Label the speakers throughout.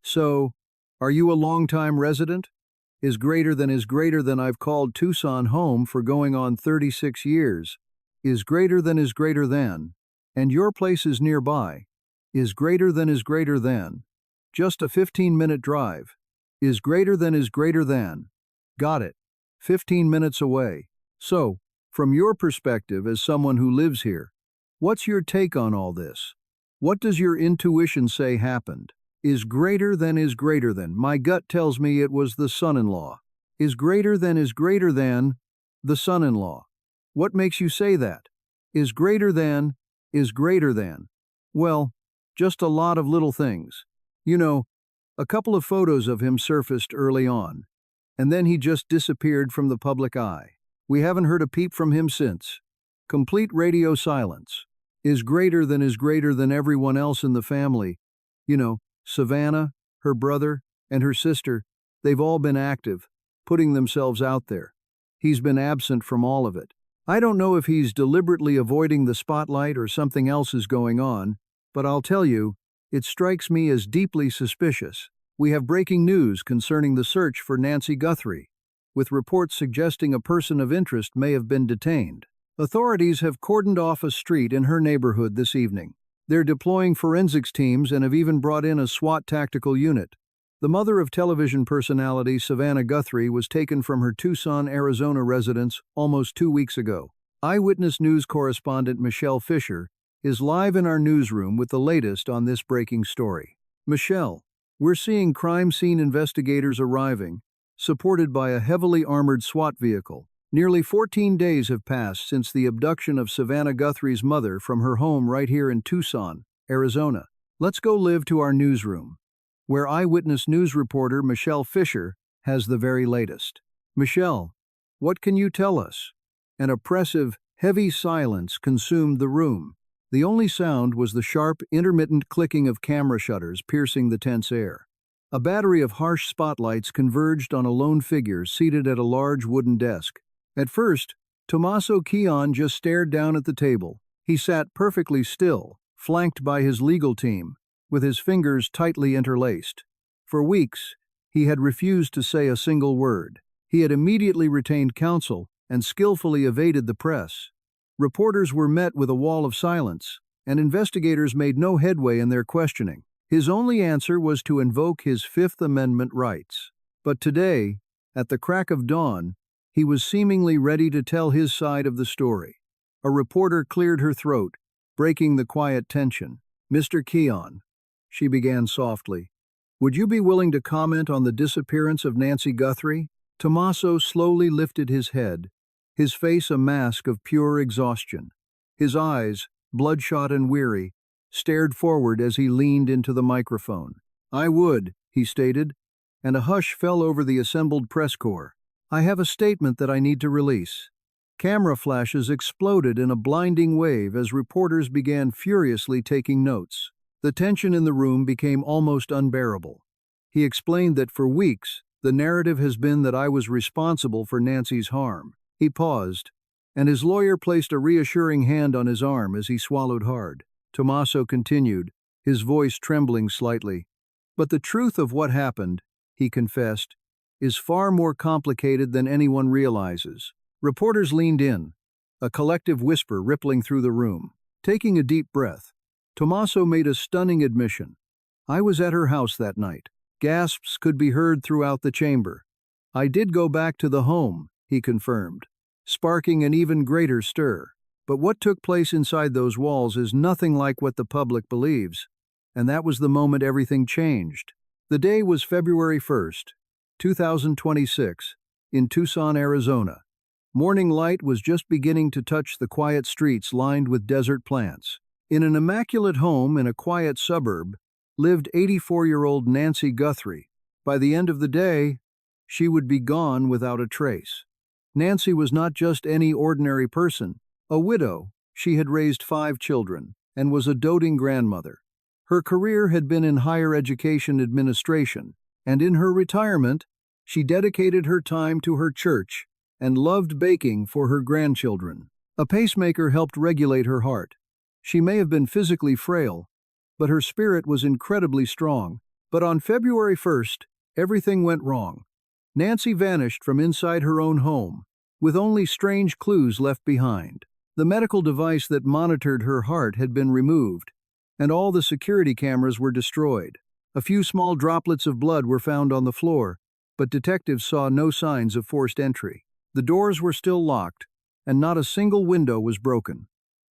Speaker 1: So, are you a longtime resident? Is greater than I've called Tucson home for going on 36 years. Is greater than. And your place is nearby. Is greater than. Just a 15-minute drive. Is greater than. Got it. 15 minutes away. So, from your perspective as someone who lives here, what's your take on all this? What does your intuition say happened? Is greater than. My gut tells me it was the son-in-law. Is greater than the son-in-law. What makes you say that? Is greater than. Well, just a lot of little things. You know, a couple of photos of him surfaced early on, and then he just disappeared from the public eye. We haven't heard a peep from him since. Complete radio silence. Is greater than everyone else in the family. You know, Savannah, her brother, and her sister, they've all been active, putting themselves out there. He's been absent from all of it. I don't know if he's deliberately avoiding the spotlight or something else is going on, but I'll tell you, it strikes me as deeply suspicious. We have breaking news concerning the search for Nancy Guthrie, with reports suggesting a person of interest may have been detained. Authorities have cordoned off a street in her neighborhood this evening. They're deploying forensics teams and have even brought in a SWAT tactical unit. The mother of television personality Savannah Guthrie was taken from her Tucson, Arizona residence almost 2 weeks ago. Eyewitness News correspondent Michelle Fisher is live in our newsroom with the latest on this breaking story. Michelle, we're seeing crime scene investigators arriving, supported by a heavily armored SWAT vehicle. Nearly 14 days have passed since the abduction of Savannah Guthrie's mother from her home right here in Tucson, Arizona. Let's go live to our newsroom, where Eyewitness News reporter Michelle Fisher has the very latest. Michelle, what can you tell us? An oppressive, heavy silence consumed the room. The only sound was the sharp, intermittent clicking of camera shutters piercing the tense air. A battery of harsh spotlights converged on a lone figure seated at a large wooden desk. At first, Tomaso Keon just stared down at the table. He sat perfectly still, flanked by his legal team, with his fingers tightly interlaced. For weeks, he had refused to say a single word. He had immediately retained counsel and skillfully evaded the press. Reporters were met with a wall of silence, and investigators made no headway in their questioning. His only answer was to invoke his Fifth Amendment rights. But today, at the crack of dawn, he was seemingly ready to tell his side of the story. A reporter cleared her throat, breaking the quiet tension. "Mr. Keon," she began softly, "would you be willing to comment on the disappearance of Nancy Guthrie?" Tomaso slowly lifted his head, his face a mask of pure exhaustion. His eyes, bloodshot and weary, stared forward as he leaned into the microphone. "I would," he stated, and a hush fell over the assembled press corps. "I have a statement that I need to release." Camera flashes exploded in a blinding wave as reporters began furiously taking notes. The tension in the room became almost unbearable. He explained that for weeks, the narrative has been that I was responsible for Nancy's harm. He paused, and his lawyer placed a reassuring hand on his arm as he swallowed hard. Tomaso continued, his voice trembling slightly. "But the truth of what happened," he confessed, "is far more complicated than anyone realizes." Reporters leaned in, a collective whisper rippling through the room. Taking a deep breath, Tomaso made a stunning admission. "I was at her house that night." Gasps could be heard throughout the chamber. "I did go back to the home," he confirmed, sparking an even greater stir. "But what took place inside those walls is nothing like what the public believes, and that was the moment everything changed." The day was February 1st, 2026, in Tucson, Arizona. Morning light was just beginning to touch the quiet streets lined with desert plants. In an immaculate home in a quiet suburb lived 84-year-old Nancy Guthrie. By the end of the day, she would be gone without a trace. Nancy was not just any ordinary person. A widow, she had raised 5 children and was a doting grandmother. Her career had been in higher education administration, and in her retirement, she dedicated her time to her church and loved baking for her grandchildren. A pacemaker helped regulate her heart. She may have been physically frail, but her spirit was incredibly strong. But on February 1st, everything went wrong. Nancy vanished from inside her own home, with only strange clues left behind. The medical device that monitored her heart had been removed, and all the security cameras were destroyed. A few small droplets of blood were found on the floor, but detectives saw no signs of forced entry. The doors were still locked, and not a single window was broken.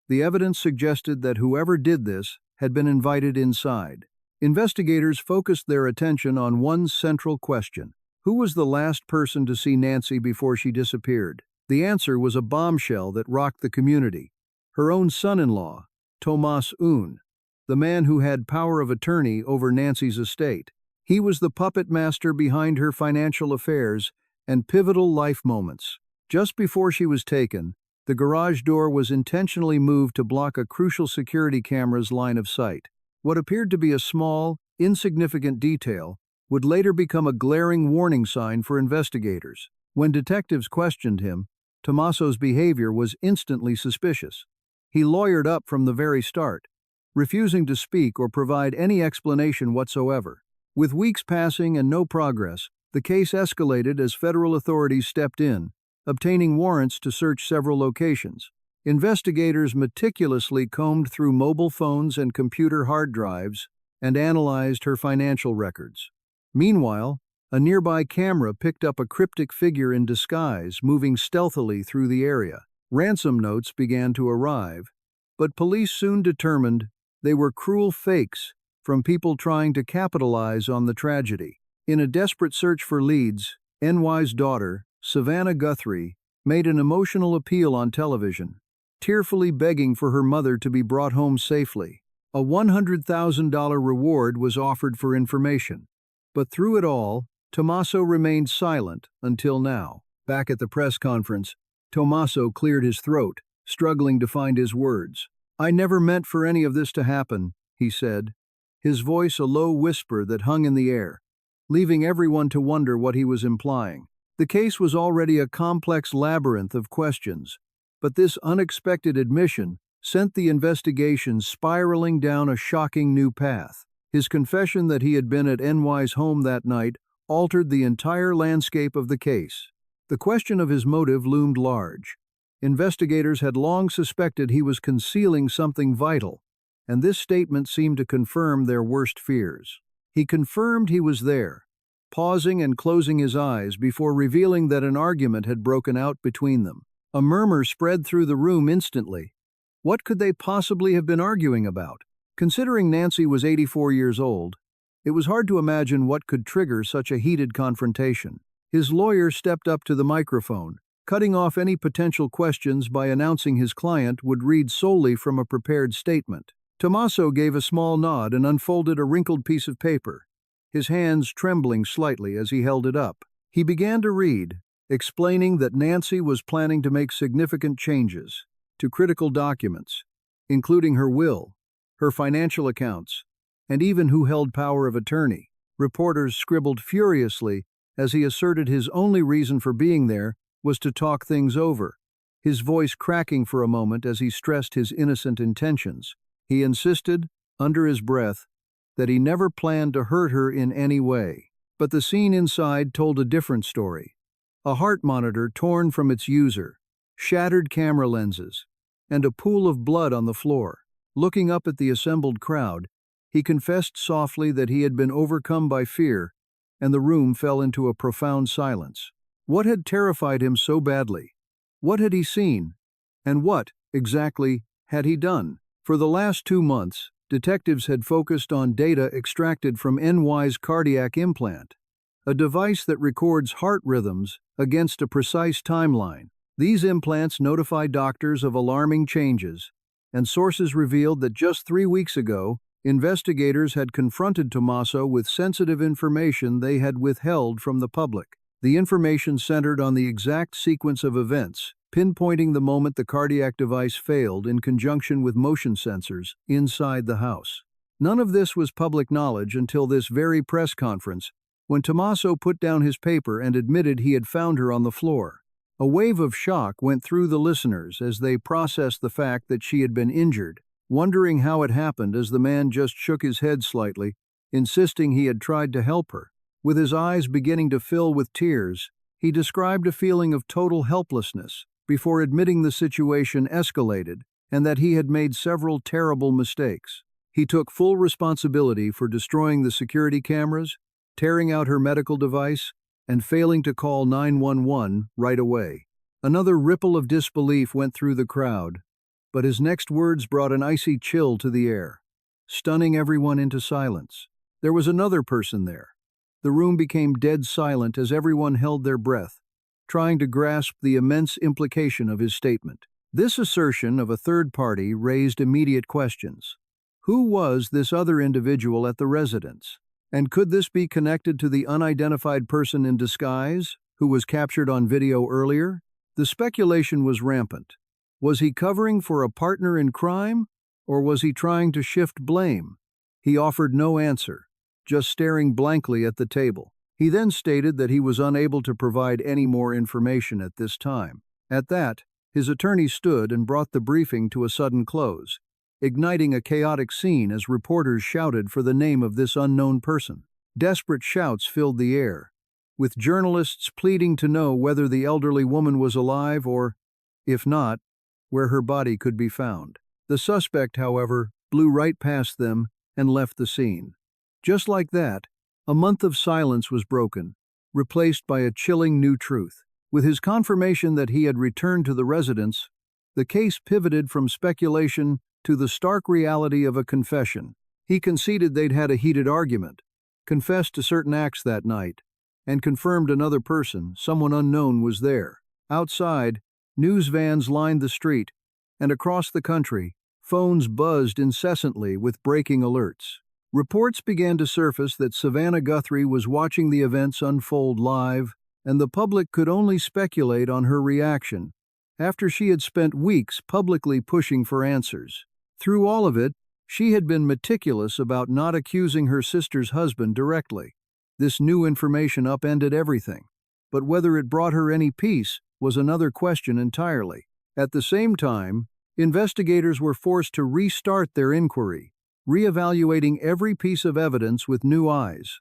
Speaker 1: The evidence suggested that whoever did this had been invited inside. Investigators focused their attention on one central question. Who was the last person to see Nancy before she disappeared? The answer was a bombshell that rocked the community. Her own son-in-law, Tomaso Keon, the man who had power of attorney over Nancy's estate. He was the puppet master behind her financial affairs and pivotal life moments. Just before she was taken, the garage door was intentionally moved to block a crucial security camera's line of sight. What appeared to be a small, insignificant detail would later become a glaring warning sign for investigators. When detectives questioned him, Tomaso's behavior was instantly suspicious. He lawyered up from the very start, refusing to speak or provide any explanation whatsoever. With weeks passing and no progress, the case escalated as federal authorities stepped in, obtaining warrants to search several locations. Investigators meticulously combed through mobile phones and computer hard drives and analyzed her financial records. Meanwhile, a nearby camera picked up a cryptic figure in disguise moving stealthily through the area. Ransom notes began to arrive, but police soon determined they were cruel fakes from people trying to capitalize on the tragedy. In a desperate search for leads, NY's daughter, Savannah Guthrie, made an emotional appeal on television, tearfully begging for her mother to be brought home safely. A $100,000 reward was offered for information. But through it all, Tomaso remained silent until now. Back at the press conference, Tomaso cleared his throat, struggling to find his words. "I never meant for any of this to happen," he said, his voice a low whisper that hung in the air, leaving everyone to wonder what he was implying. The case was already a complex labyrinth of questions, but this unexpected admission sent the investigation spiraling down a shocking new path. His confession that he had been at NY's home that night altered the entire landscape of the case. The question of his motive loomed large. Investigators had long suspected he was concealing something vital, and this statement seemed to confirm their worst fears. He confirmed he was there, pausing and closing his eyes before revealing that an argument had broken out between them. A murmur spread through the room instantly. What could they possibly have been arguing about? Considering Nancy was 84 years old, it was hard to imagine what could trigger such a heated confrontation. His lawyer stepped up to the microphone, cutting off any potential questions by announcing his client would read solely from a prepared statement. Tomaso gave a small nod and unfolded a wrinkled piece of paper, his hands trembling slightly as he held it up. He began to read, explaining that Nancy was planning to make significant changes to critical documents, including her will, her financial accounts, and even who held power of attorney. Reporters scribbled furiously as he asserted his only reason for being there was to talk things over, his voice cracking for a moment as he stressed his innocent intentions. He insisted, under his breath, that he never planned to hurt her in any way. But the scene inside told a different story. A heart monitor torn from its user, shattered camera lenses, and a pool of blood on the floor. Looking up at the assembled crowd, he confessed softly that he had been overcome by fear, and the room fell into a profound silence. What had terrified him so badly? What had he seen? And what, exactly, had he done? For the last 2 months, detectives had focused on data extracted from NY's cardiac implant, a device that records heart rhythms against a precise timeline. These implants notify doctors of alarming changes, and sources revealed that just 3 weeks ago, investigators had confronted Tomaso with sensitive information they had withheld from the public. The information centered on the exact sequence of events, pinpointing the moment the cardiac device failed in conjunction with motion sensors inside the house. None of this was public knowledge until this very press conference, when Tomaso put down his paper and admitted he had found her on the floor. A wave of shock went through the listeners as they processed the fact that she had been injured, wondering how it happened as the man just shook his head slightly insisting he had tried to help her. With his eyes beginning to fill with tears, he described a feeling of total helplessness before admitting the situation escalated and that he had made several terrible mistakes. He took full responsibility for destroying the security cameras, tearing out her medical device, and failing to call 911 right away. Another ripple of disbelief went through the crowd, but his next words brought an icy chill to the air, stunning everyone into silence. There was another person there. The room became dead silent as everyone held their breath, trying to grasp the immense implication of his statement. This assertion of a third party raised immediate questions. Who was this other individual at the residence? And could this be connected to the unidentified person in disguise who was captured on video earlier? The speculation was rampant. Was he covering for a partner in crime, or was he trying to shift blame? He offered no answer, just staring blankly at the table. He then stated that he was unable to provide any more information at this time. At that, his attorney stood and brought the briefing to a sudden close, igniting a chaotic scene as reporters shouted for the name of this unknown person. Desperate shouts filled the air, with journalists pleading to know whether the elderly woman was alive or, if not, where her body could be found. The suspect, however, blew right past them and left the scene. Just like that, a month of silence was broken, replaced by a chilling new truth. With his confirmation that he had returned to the residence, the case pivoted from speculation to the stark reality of a confession. He conceded they'd had a heated argument, confessed to certain acts that night, and confirmed another person, someone unknown, was there. Outside, news vans lined the street, and across the country, phones buzzed incessantly with breaking alerts. Reports began to surface that Savannah Guthrie was watching the events unfold live, and the public could only speculate on her reaction after she had spent weeks publicly pushing for answers. Through all of it, she had been meticulous about not accusing her sister's husband directly. This new information upended everything, but whether it brought her any peace was another question entirely. At the same time, investigators were forced to restart their inquiry, reevaluating every piece of evidence with new eyes.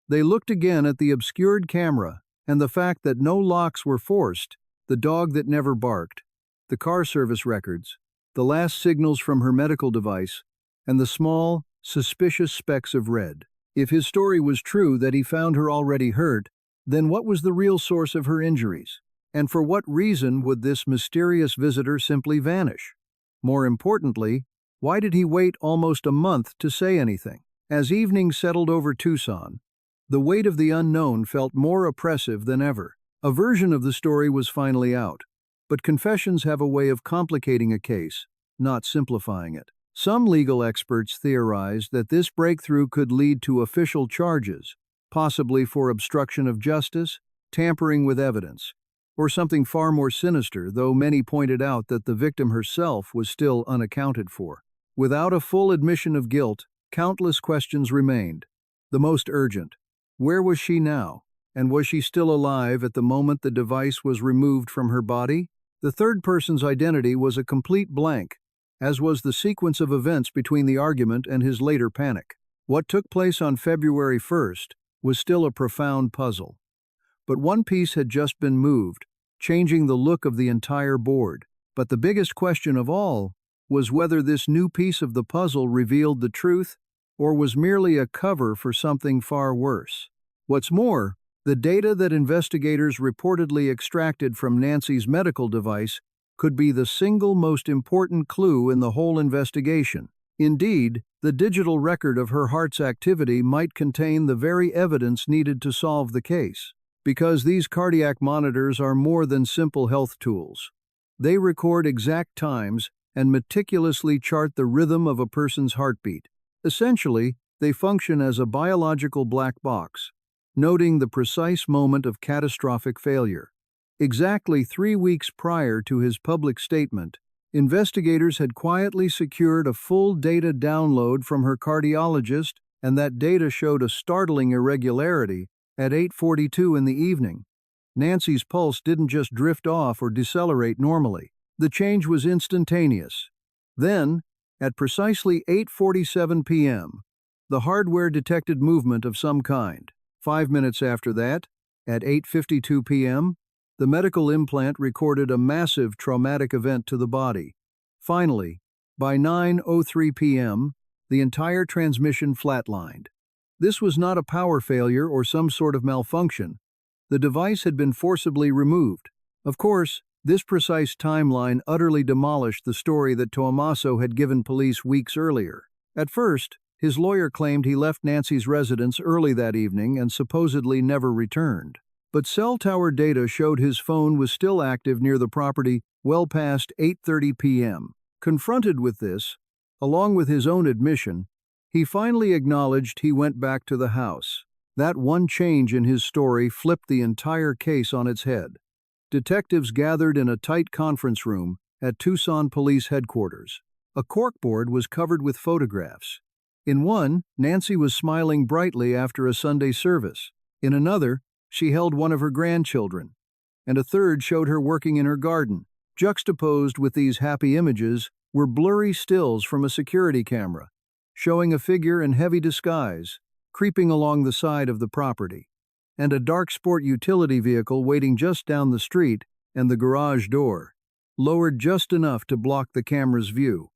Speaker 1: They looked again at the obscured camera and the fact that no locks were forced, the dog that never barked, the car service records, the last signals from her medical device, and the small, suspicious specks of red. If his story was true that he found her already hurt, then what was the real source of her injuries? And for what reason would this mysterious visitor simply vanish? More importantly, why did he wait almost a month to say anything? As evening settled over Tucson, the weight of the unknown felt more oppressive than ever. A version of the story was finally out, but confessions have a way of complicating a case, not simplifying it. Some legal experts theorized that this breakthrough could lead to official charges, possibly for obstruction of justice, tampering with evidence, or something far more sinister, though many pointed out that the victim herself was still unaccounted for. Without a full admission of guilt, countless questions remained. The most urgent: where was she now? And was she still alive at the moment the device was removed from her body? The third person's identity was a complete blank, as was the sequence of events between the argument and his later panic. What took place on February 1st was still a profound puzzle. But one piece had just been moved, changing the look of the entire board. But the biggest question of all was whether this new piece of the puzzle revealed the truth or was merely a cover for something far worse. What's more, the data that investigators reportedly extracted from Nancy's medical device could be the single most important clue in the whole investigation. Indeed, the digital record of her heart's activity might contain the very evidence needed to solve the case. Because these cardiac monitors are more than simple health tools. They record exact times and meticulously chart the rhythm of a person's heartbeat. Essentially, they function as a biological black box, noting the precise moment of catastrophic failure. Exactly 3 weeks prior to his public statement, investigators had quietly secured a full data download from her cardiologist, and that data showed a startling irregularity. At 8:42 in the evening, Nancy's pulse didn't just drift off or decelerate normally. The change was instantaneous. Then, at precisely 8:47 p.m., The hardware detected movement of some kind. 5 minutes after that, at 8:52 p.m., the medical implant recorded a massive traumatic event to the body. Finally, by 9:03 p.m., the entire transmission flatlined. This was not a power failure or some sort of malfunction. The device had been forcibly removed. Of course, this precise timeline utterly demolished the story that Tomaso had given police weeks earlier. At first, his lawyer claimed he left Nancy's residence early that evening and supposedly never returned. But cell tower data showed his phone was still active near the property well past 8:30 p.m. Confronted with this, along with his own admission, he finally acknowledged he went back to the house. That one change in his story flipped the entire case on its head. Detectives gathered in a tight conference room at Tucson Police Headquarters. A corkboard was covered with photographs. In one, Nancy was smiling brightly after a Sunday service. In another, she held one of her grandchildren. And a third showed her working in her garden. Juxtaposed with these happy images were blurry stills from a security camera, showing a figure in heavy disguise, creeping along the side of the property, and a dark sport utility vehicle waiting just down the street and the garage door, lowered just enough to block the camera's view.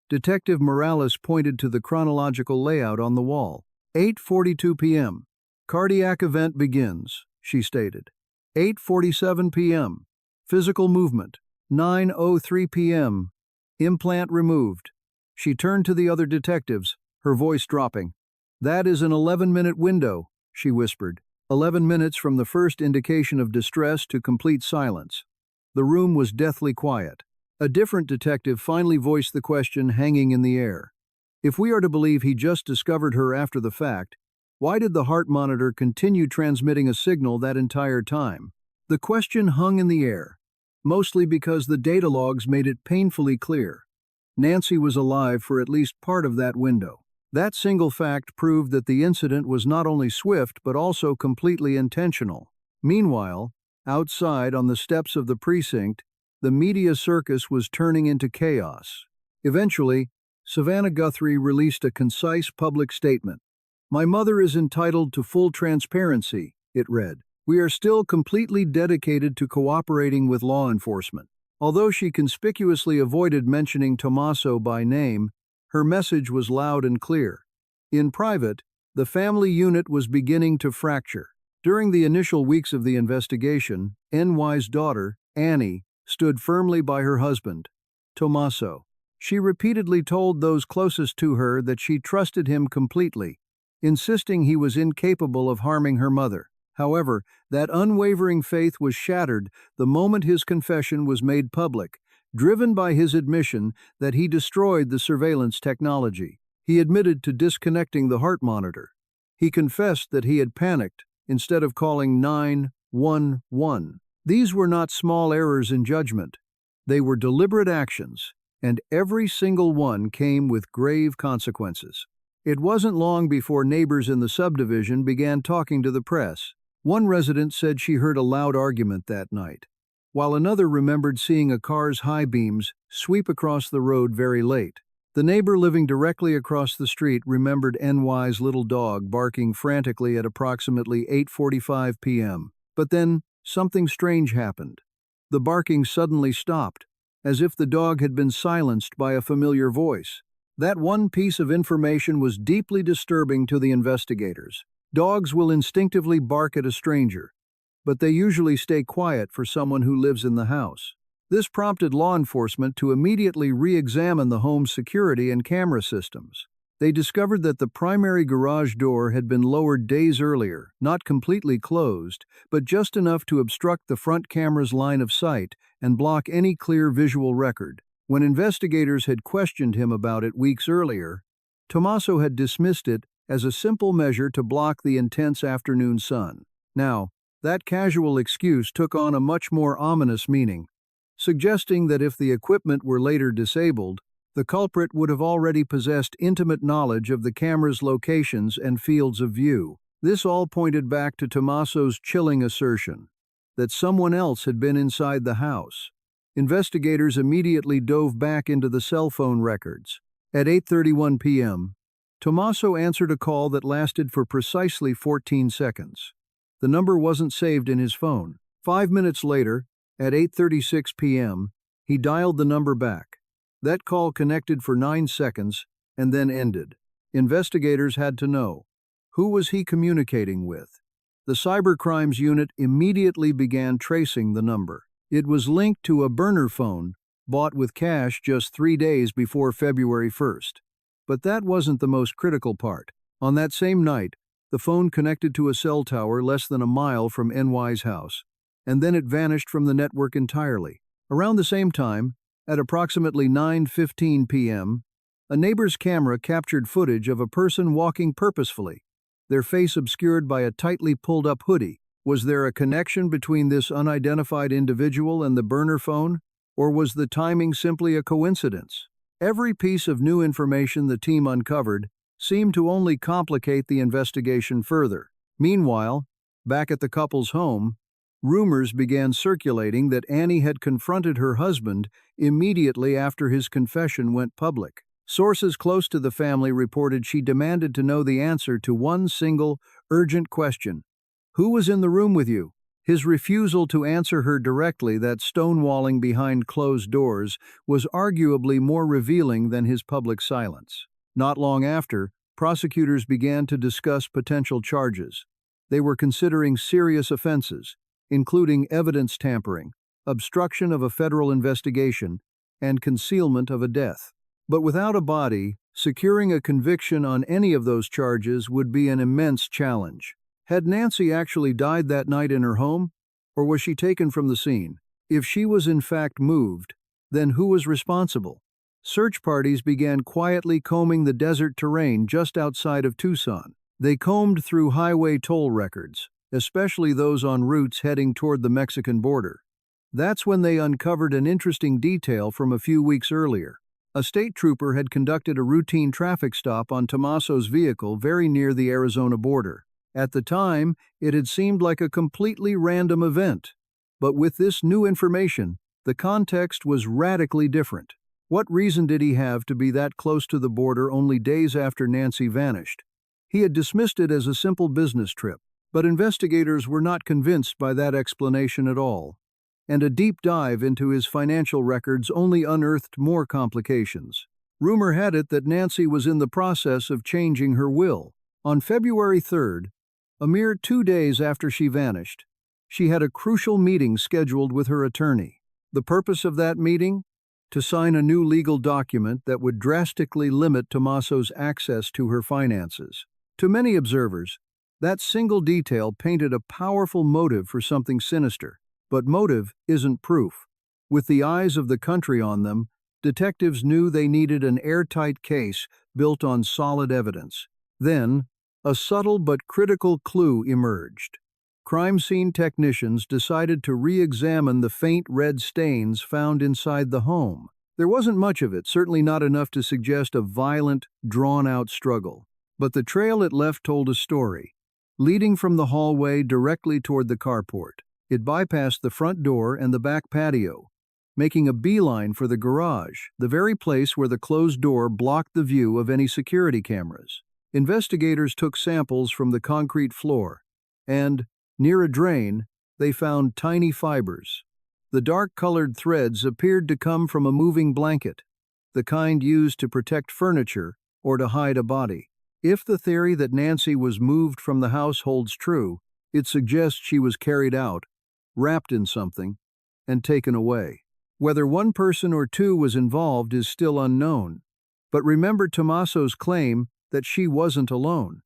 Speaker 1: Detective Morales pointed to the chronological layout on the wall. 8:42 p.m. Cardiac event begins, she stated. 8:47 p.m. Physical movement. 9:03 p.m. Implant removed. She turned to the other detectives, her voice dropping. That is an 11-minute window, she whispered. 11 minutes from the first indication of distress to complete silence. The room was deathly quiet. A different detective finally voiced the question hanging in the air. If we are to believe he just discovered her after the fact, why did the heart monitor continue transmitting a signal that entire time? The question hung in the air, mostly because the data logs made it painfully clear. Nancy was alive for at least part of that window. That single fact proved that the incident was not only swift but also completely intentional. Meanwhile, outside on the steps of the precinct, the media circus was turning into chaos. Eventually, Savannah Guthrie released a concise public statement. "My mother is entitled to full transparency," it read. "We are still completely dedicated to cooperating with law enforcement." Although she conspicuously avoided mentioning Tomaso by name, her message was loud and clear. In private, the family unit was beginning to fracture. During the initial weeks of the investigation, NY's daughter, Annie, stood firmly by her husband, Tomaso. She repeatedly told those closest to her that she trusted him completely, insisting he was incapable of harming her mother. However, that unwavering faith was shattered the moment his confession was made public, driven by his admission that he destroyed the surveillance technology. He admitted to disconnecting the heart monitor. He confessed that he had panicked instead of calling 911. These were not small errors in judgment. They were deliberate actions, and every single one came with grave consequences. It wasn't long before neighbors in the subdivision began talking to the press. One resident said she heard a loud argument that night, while another remembered seeing a car's high beams sweep across the road very late. The neighbor living directly across the street remembered NY's little dog barking frantically at approximately 8:45 p.m. But then, something strange happened. The barking suddenly stopped, as if the dog had been silenced by a familiar voice. That one piece of information was deeply disturbing to the investigators. Dogs will instinctively bark at a stranger, but they usually stay quiet for someone who lives in the house. This prompted law enforcement to immediately re-examine the home's security and camera systems. They discovered that the primary garage door had been lowered days earlier, not completely closed, but just enough to obstruct the front camera's line of sight and block any clear visual record. When investigators had questioned him about it weeks earlier, Tomaso had dismissed it as a simple measure to block the intense afternoon sun. Now, that casual excuse took on a much more ominous meaning, suggesting that if the equipment were later disabled, the culprit would have already possessed intimate knowledge of the camera's locations and fields of view. This all pointed back to Tomaso's chilling assertion that someone else had been inside the house. Investigators immediately dove back into the cell phone records. At 8:31 p.m., Tomaso answered a call that lasted for precisely 14 seconds. The number wasn't saved in his phone. 5 minutes later, at 8:36 p.m., he dialed the number back. That call connected for 9 seconds and then ended. Investigators had to know, who was he communicating with? The cybercrimes unit immediately began tracing the number. It was linked to a burner phone bought with cash just 3 days before February 1st. But that wasn't the most critical part. On that same night, the phone connected to a cell tower less than a mile from NY's house, and then it vanished from the network entirely. Around the same time, at approximately 9:15 p.m., a neighbor's camera captured footage of a person walking purposefully, their face obscured by a tightly pulled-up hoodie. Was there a connection between this unidentified individual and the burner phone, or was the timing simply a coincidence? Every piece of new information the team uncovered seemed to only complicate the investigation further. Meanwhile, back at the couple's home, rumors began circulating that Annie had confronted her husband immediately after his confession went public. Sources close to the family reported she demanded to know the answer to one single, urgent question. Who was in the room with you? His refusal to answer her directly, that stonewalling behind closed doors, was arguably more revealing than his public silence. Not long after, prosecutors began to discuss potential charges. They were considering serious offenses, including evidence tampering, obstruction of a federal investigation, and concealment of a death. But without a body, securing a conviction on any of those charges would be an immense challenge. Had Nancy actually died that night in her home, or was she taken from the scene? If she was in fact moved, then who was responsible? Search parties began quietly combing the desert terrain just outside of Tucson. They combed through highway toll records, especially those on routes heading toward the Mexican border. That's when they uncovered an interesting detail from a few weeks earlier. A state trooper had conducted a routine traffic stop on Tomaso's vehicle very near the Arizona border. At the time, it had seemed like a completely random event. But with this new information, the context was radically different. What reason did he have to be that close to the border only days after Nancy vanished? He had dismissed it as a simple business trip, but investigators were not convinced by that explanation at all. And a deep dive into his financial records only unearthed more complications. Rumor had it that Nancy was in the process of changing her will. On February 3rd, a mere 2 days after she vanished, she had a crucial meeting scheduled with her attorney. The purpose of that meeting? To sign a new legal document that would drastically limit Tomaso's access to her finances. To many observers, that single detail painted a powerful motive for something sinister. But motive isn't proof. With the eyes of the country on them, detectives knew they needed an airtight case built on solid evidence. Then, a subtle but critical clue emerged. Crime scene technicians decided to re-examine the faint red stains found inside the home. There wasn't much of it, certainly not enough to suggest a violent, drawn-out struggle. But the trail it left told a story, leading from the hallway directly toward the carport. It bypassed the front door and the back patio, making a beeline for the garage, the very place where the closed door blocked the view of any security cameras. Investigators took samples from the concrete floor, and, near a drain, they found tiny fibers. The dark-colored threads appeared to come from a moving blanket, the kind used to protect furniture or to hide a body. If the theory that Nancy was moved from the house holds true, it suggests she was carried out, wrapped in something, and taken away. Whether one person or two was involved is still unknown. But remember Tomaso's claim that she wasn't alone.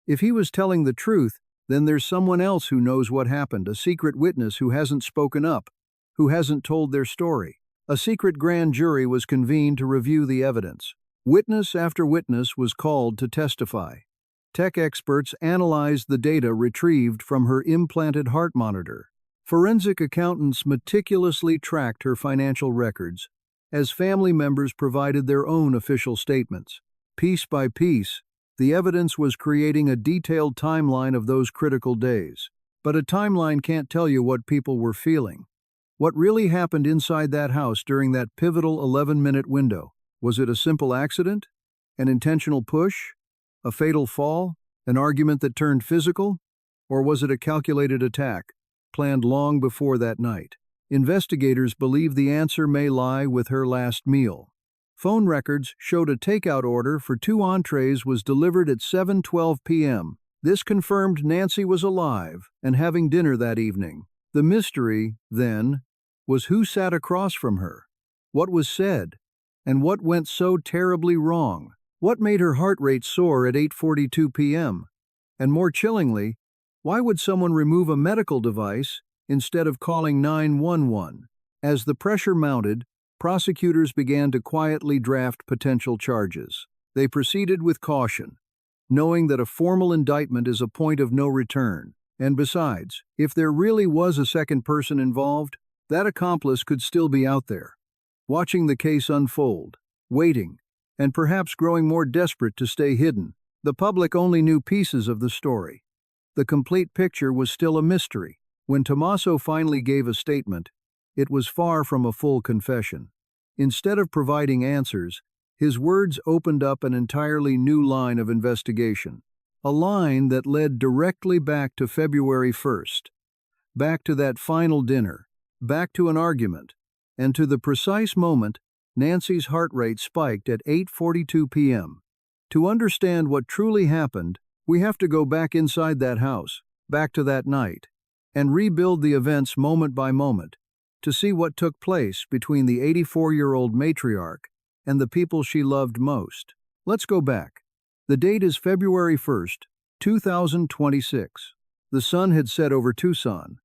Speaker 1: If he was telling the truth, then there's someone else who knows what happened, a secret witness who hasn't spoken up, who hasn't told their story. A secret grand jury was convened to review the evidence. Witness after witness was called to testify. Tech experts analyzed the data retrieved from her implanted heart monitor. Forensic accountants meticulously tracked her financial records, as family members provided their own official statements. Piece by piece, the evidence was creating a detailed timeline of those critical days. But a timeline can't tell you what people were feeling. What really happened inside that house during that pivotal 11-minute window? Was it a simple accident? An intentional push? A fatal fall? An argument that turned physical? Or was it a calculated attack, planned long before that night? Investigators believe the answer may lie with her last meal. Phone records showed a takeout order for 2 entrees was delivered at 7:12 p.m. This confirmed Nancy was alive and having dinner that evening. The mystery, then, was who sat across from her, what was said, and what went so terribly wrong. What made her heart rate soar at 8:42 p.m.? And more chillingly, why would someone remove a medical device instead of calling 911? As the pressure mounted, prosecutors began to quietly draft potential charges. They proceeded with caution, knowing that a formal indictment is a point of no return. And besides, if there really was a second person involved, that accomplice could still be out there, watching the case unfold, waiting, and perhaps growing more desperate to stay hidden. The public only knew pieces of the story. The complete picture was still a mystery. When Tomaso finally gave a statement, it was far from a full confession. Instead of providing answers, his words opened up an entirely new line of investigation, a line that led directly back to February 1st, back to that final dinner, back to an argument, and to the precise moment Nancy's heart rate spiked at 8:42 p.m. To understand what truly happened, we have to go back inside that house, back to that night, and rebuild the events moment by moment, to see what took place between the 84-year-old matriarch and the people she loved most. Let's go back. The date is February 1st, 2026. The sun had set over Tucson.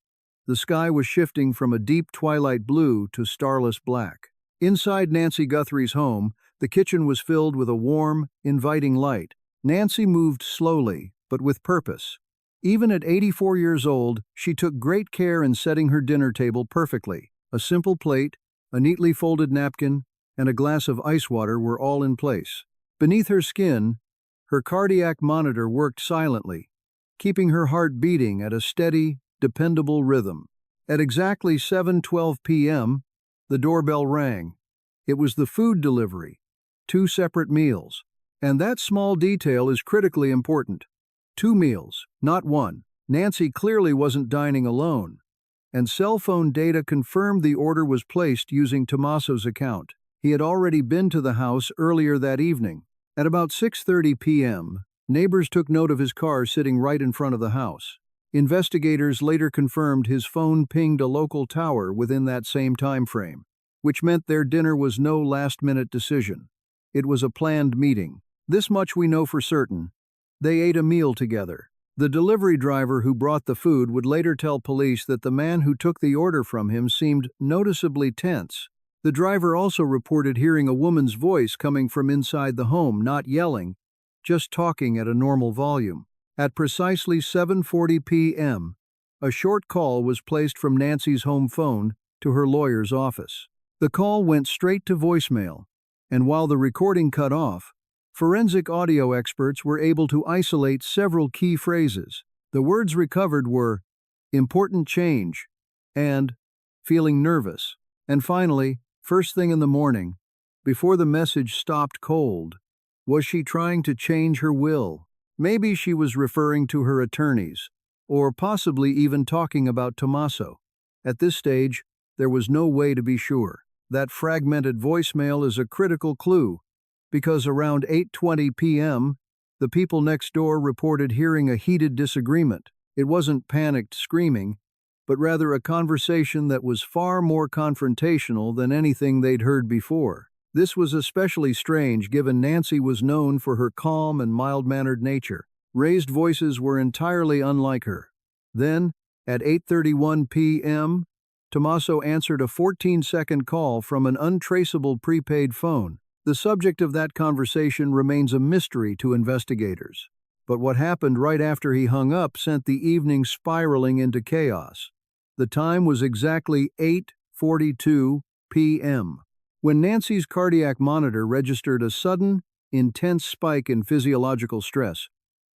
Speaker 1: The sky was shifting from a deep twilight blue to starless black. Inside Nancy Guthrie's home, the kitchen was filled with a warm, inviting light. Nancy moved slowly, but with purpose. Even at 84 years old, she took great care in setting her dinner table perfectly. A simple plate, a neatly folded napkin, and a glass of ice water were all in place. Beneath her skin, her cardiac monitor worked silently, keeping her heart beating at a steady, dependable rhythm. At exactly 7:12 p.m., the doorbell rang. It was the food delivery, 2 separate meals. And that small detail is critically important. 2 meals, not 1. Nancy clearly wasn't dining alone, and cell phone data confirmed the order was placed using Tomaso's account. He had already been to the house earlier that evening. At about 6:30 p.m., neighbors took note of his car sitting right in front of the house. Investigators later confirmed his phone pinged a local tower within that same time frame, which meant their dinner was no last-minute decision. It was a planned meeting. This much we know for certain. They ate a meal together. The delivery driver who brought the food would later tell police that the man who took the order from him seemed noticeably tense. The driver also reported hearing a woman's voice coming from inside the home, not yelling, just talking at a normal volume. At precisely 7:40 p.m., a short call was placed from Nancy's home phone to her lawyer's office. The call went straight to voicemail, and while the recording cut off, forensic audio experts were able to isolate several key phrases. The words recovered were, "important change," and "feeling nervous." And finally, first thing in the morning, before the message stopped cold, was she trying to change her will? Maybe she was referring to her attorneys, or possibly even talking about Tomaso. At this stage, there was no way to be sure. That fragmented voicemail is a critical clue, because around 8:20 p.m., the people next door reported hearing a heated disagreement. It wasn't panicked screaming, but rather a conversation that was far more confrontational than anything they'd heard before. This was especially strange given Nancy was known for her calm and mild-mannered nature. Raised voices were entirely unlike her. Then, at 8:31 p.m., Tomaso answered a 14-second call from an untraceable prepaid phone. The subject of that conversation remains a mystery to investigators. But what happened right after he hung up sent the evening spiraling into chaos. The time was exactly 8:42 p.m. when Nancy's cardiac monitor registered a sudden, intense spike in physiological stress.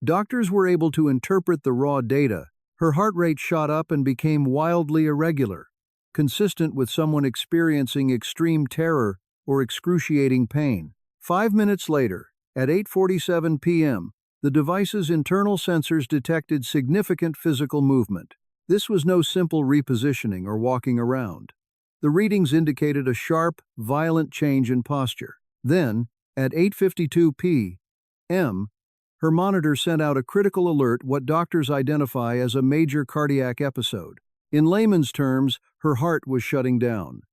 Speaker 1: Doctors were able to interpret the raw data. Her heart rate shot up and became wildly irregular, consistent with someone experiencing extreme terror or excruciating pain. 5 minutes later, at 8:47 p.m., The device's internal sensors detected significant physical movement. This was no simple repositioning or walking around. The readings indicated a sharp, violent change in posture. Then, at 8:52 p.m., her monitor sent out a critical alert, what doctors identify as a major cardiac episode. In layman's terms, her heart was shutting down.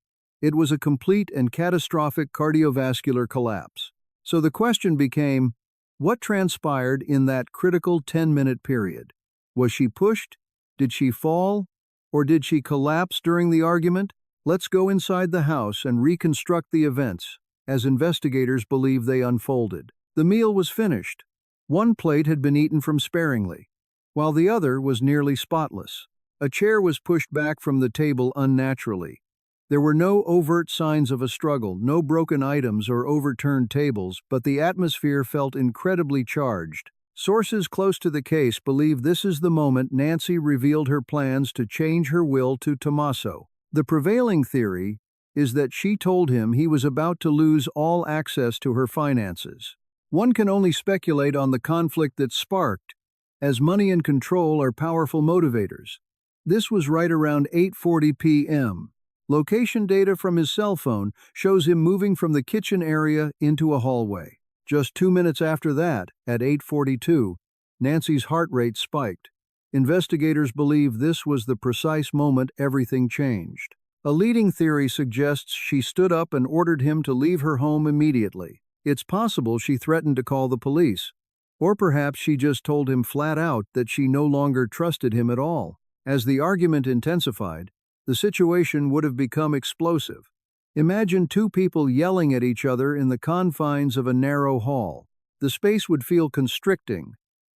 Speaker 1: It was a complete and catastrophic cardiovascular collapse. So the question became, what transpired in that critical 10-minute period? Was she pushed? Did she fall? Or did she collapse during the argument? Let's go inside the house and reconstruct the events, as investigators believe they unfolded. The meal was finished. One plate had been eaten from sparingly, while the other was nearly spotless. A chair was pushed back from the table unnaturally. There were no overt signs of a struggle, no broken items or overturned tables, but the atmosphere felt incredibly charged. Sources close to the case believe this is the moment Nancy revealed her plans to change her will to Tomaso. The prevailing theory is that she told him he was about to lose all access to her finances. One can only speculate on the conflict that sparked, as money and control are powerful motivators. This was right around 8:40 p.m. Location data from his cell phone shows him moving from the kitchen area into a hallway. Just 2 minutes after that, at 8:42, Nancy's heart rate spiked. Investigators believe this was the precise moment everything changed. A leading theory suggests she stood up and ordered him to leave her home immediately. It's possible she threatened to call the police. Or perhaps she just told him flat out that she no longer trusted him at all. As the argument intensified, the situation would have become explosive. Imagine two people yelling at each other in the confines of a narrow hall. The space would feel constricting,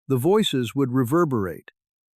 Speaker 1: the voices would reverberate,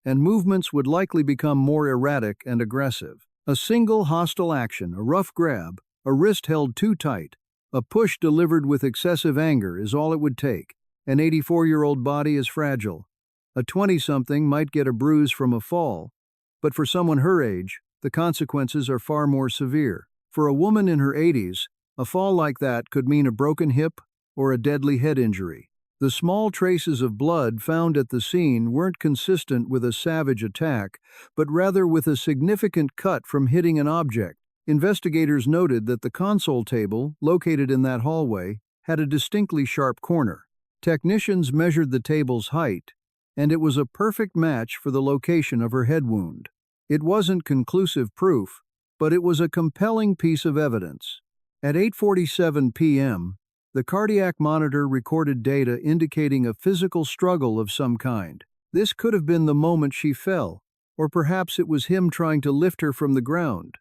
Speaker 1: and movements would likely become more erratic and aggressive. A single hostile action, a rough grab, a wrist held too tight, a push delivered with excessive anger is all it would take. An 84-year-old body is fragile. A 20-something might get a bruise from a fall, but for someone her age, the consequences are far more severe. For a woman in her 80s, a fall like that could mean a broken hip or a deadly head injury. The small traces of blood found at the scene weren't consistent with a savage attack, but rather with a significant cut from hitting an object. Investigators noted that the console table, located in that hallway, had a distinctly sharp corner. Technicians measured the table's height, and it was a perfect match for the location of her head wound. It wasn't conclusive proof, but it was a compelling piece of evidence. At 8:47 p.m., the cardiac monitor recorded data indicating a physical struggle of some kind. This could have been the moment she fell, or perhaps it was him trying to lift her from the ground.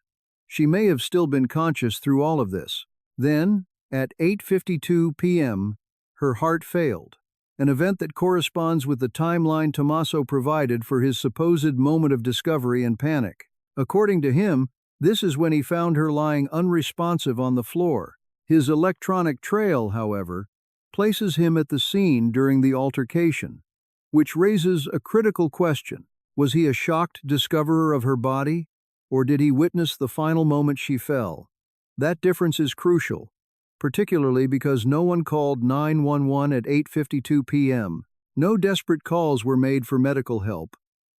Speaker 1: She may have still been conscious through all of this. Then, at 8:52 p.m., her heart failed, an event that corresponds with the timeline Tomaso provided for his supposed moment of discovery and panic. According to him, this is when he found her lying unresponsive on the floor. His electronic trail, however, places him at the scene during the altercation, which raises a critical question. Was he a shocked discoverer of her body, or did he witness the final moment she fell? That difference is crucial, particularly because no one called 911 at 8:52 p.m. No desperate calls were made for medical help,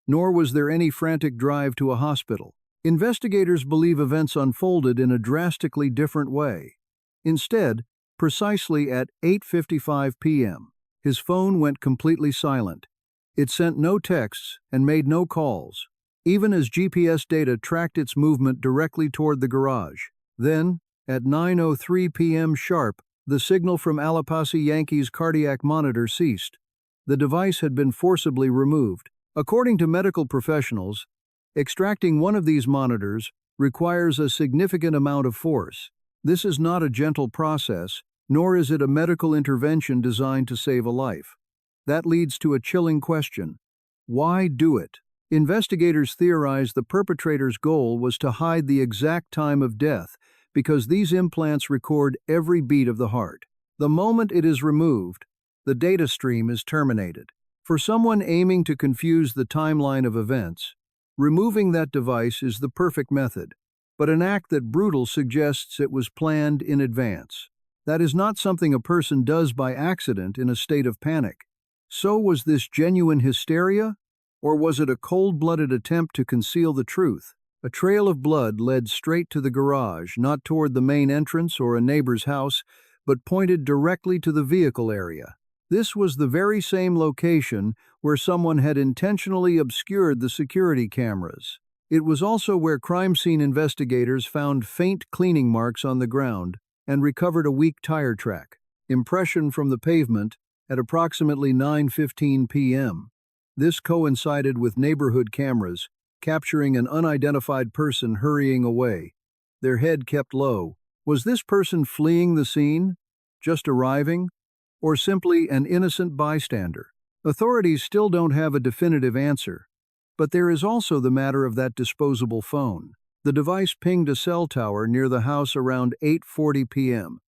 Speaker 1: nor was there any frantic drive to a hospital. Investigators believe events unfolded in a drastically different way. Instead, precisely at 8:55 p.m., his phone went completely silent. It sent no texts and made no calls, even as GPS data tracked its movement directly toward the garage. Then, at 9:03 p.m. sharp, the signal from Alapasi Yankee's cardiac monitor ceased. The device had been forcibly removed. According to medical professionals, extracting one of these monitors requires a significant amount of force. This is not a gentle process, nor is it a medical intervention designed to save a life. That leads to a chilling question. Why do it? Investigators theorize the perpetrator's goal was to hide the exact time of death, because these implants record every beat of the heart. The moment it is removed, the data stream is terminated. For someone aiming to confuse the timeline of events, removing that device is the perfect method, but an act that brutal suggests it was planned in advance. That is not something a person does by accident in a state of panic. So was this genuine hysteria? Or was it a cold-blooded attempt to conceal the truth? A trail of blood led straight to the garage, not toward the main entrance or a neighbor's house, but pointed directly to the vehicle area. This was the very same location where someone had intentionally obscured the security cameras. It was also where crime scene investigators found faint cleaning marks on the ground and recovered a weak tire track impression from the pavement at approximately 9:15 p.m. This coincided with neighborhood cameras, capturing an unidentified person hurrying away, their head kept low. Was this person fleeing the scene, just arriving, or simply an innocent bystander? Authorities still don't have a definitive answer, but there is also the matter of that disposable phone. The device pinged a cell tower near the house around 8:40 p.m.,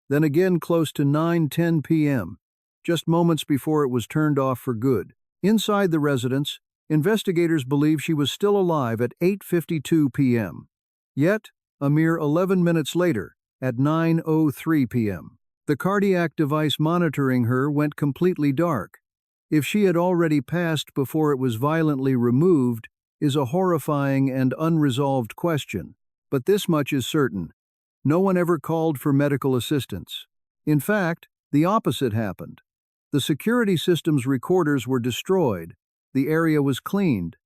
Speaker 1: then again close to 9:10 p.m., just moments before it was turned off for good. Inside the residence, investigators believe she was still alive at 8:52 p.m. Yet, a mere 11 minutes later, at 9:03 p.m., the cardiac device monitoring her went completely dark. If she had already passed before it was violently removed is a horrifying and unresolved question. But this much is certain: no one ever called for medical assistance. In fact, the opposite happened. The security system's recorders were destroyed, the area was cleaned,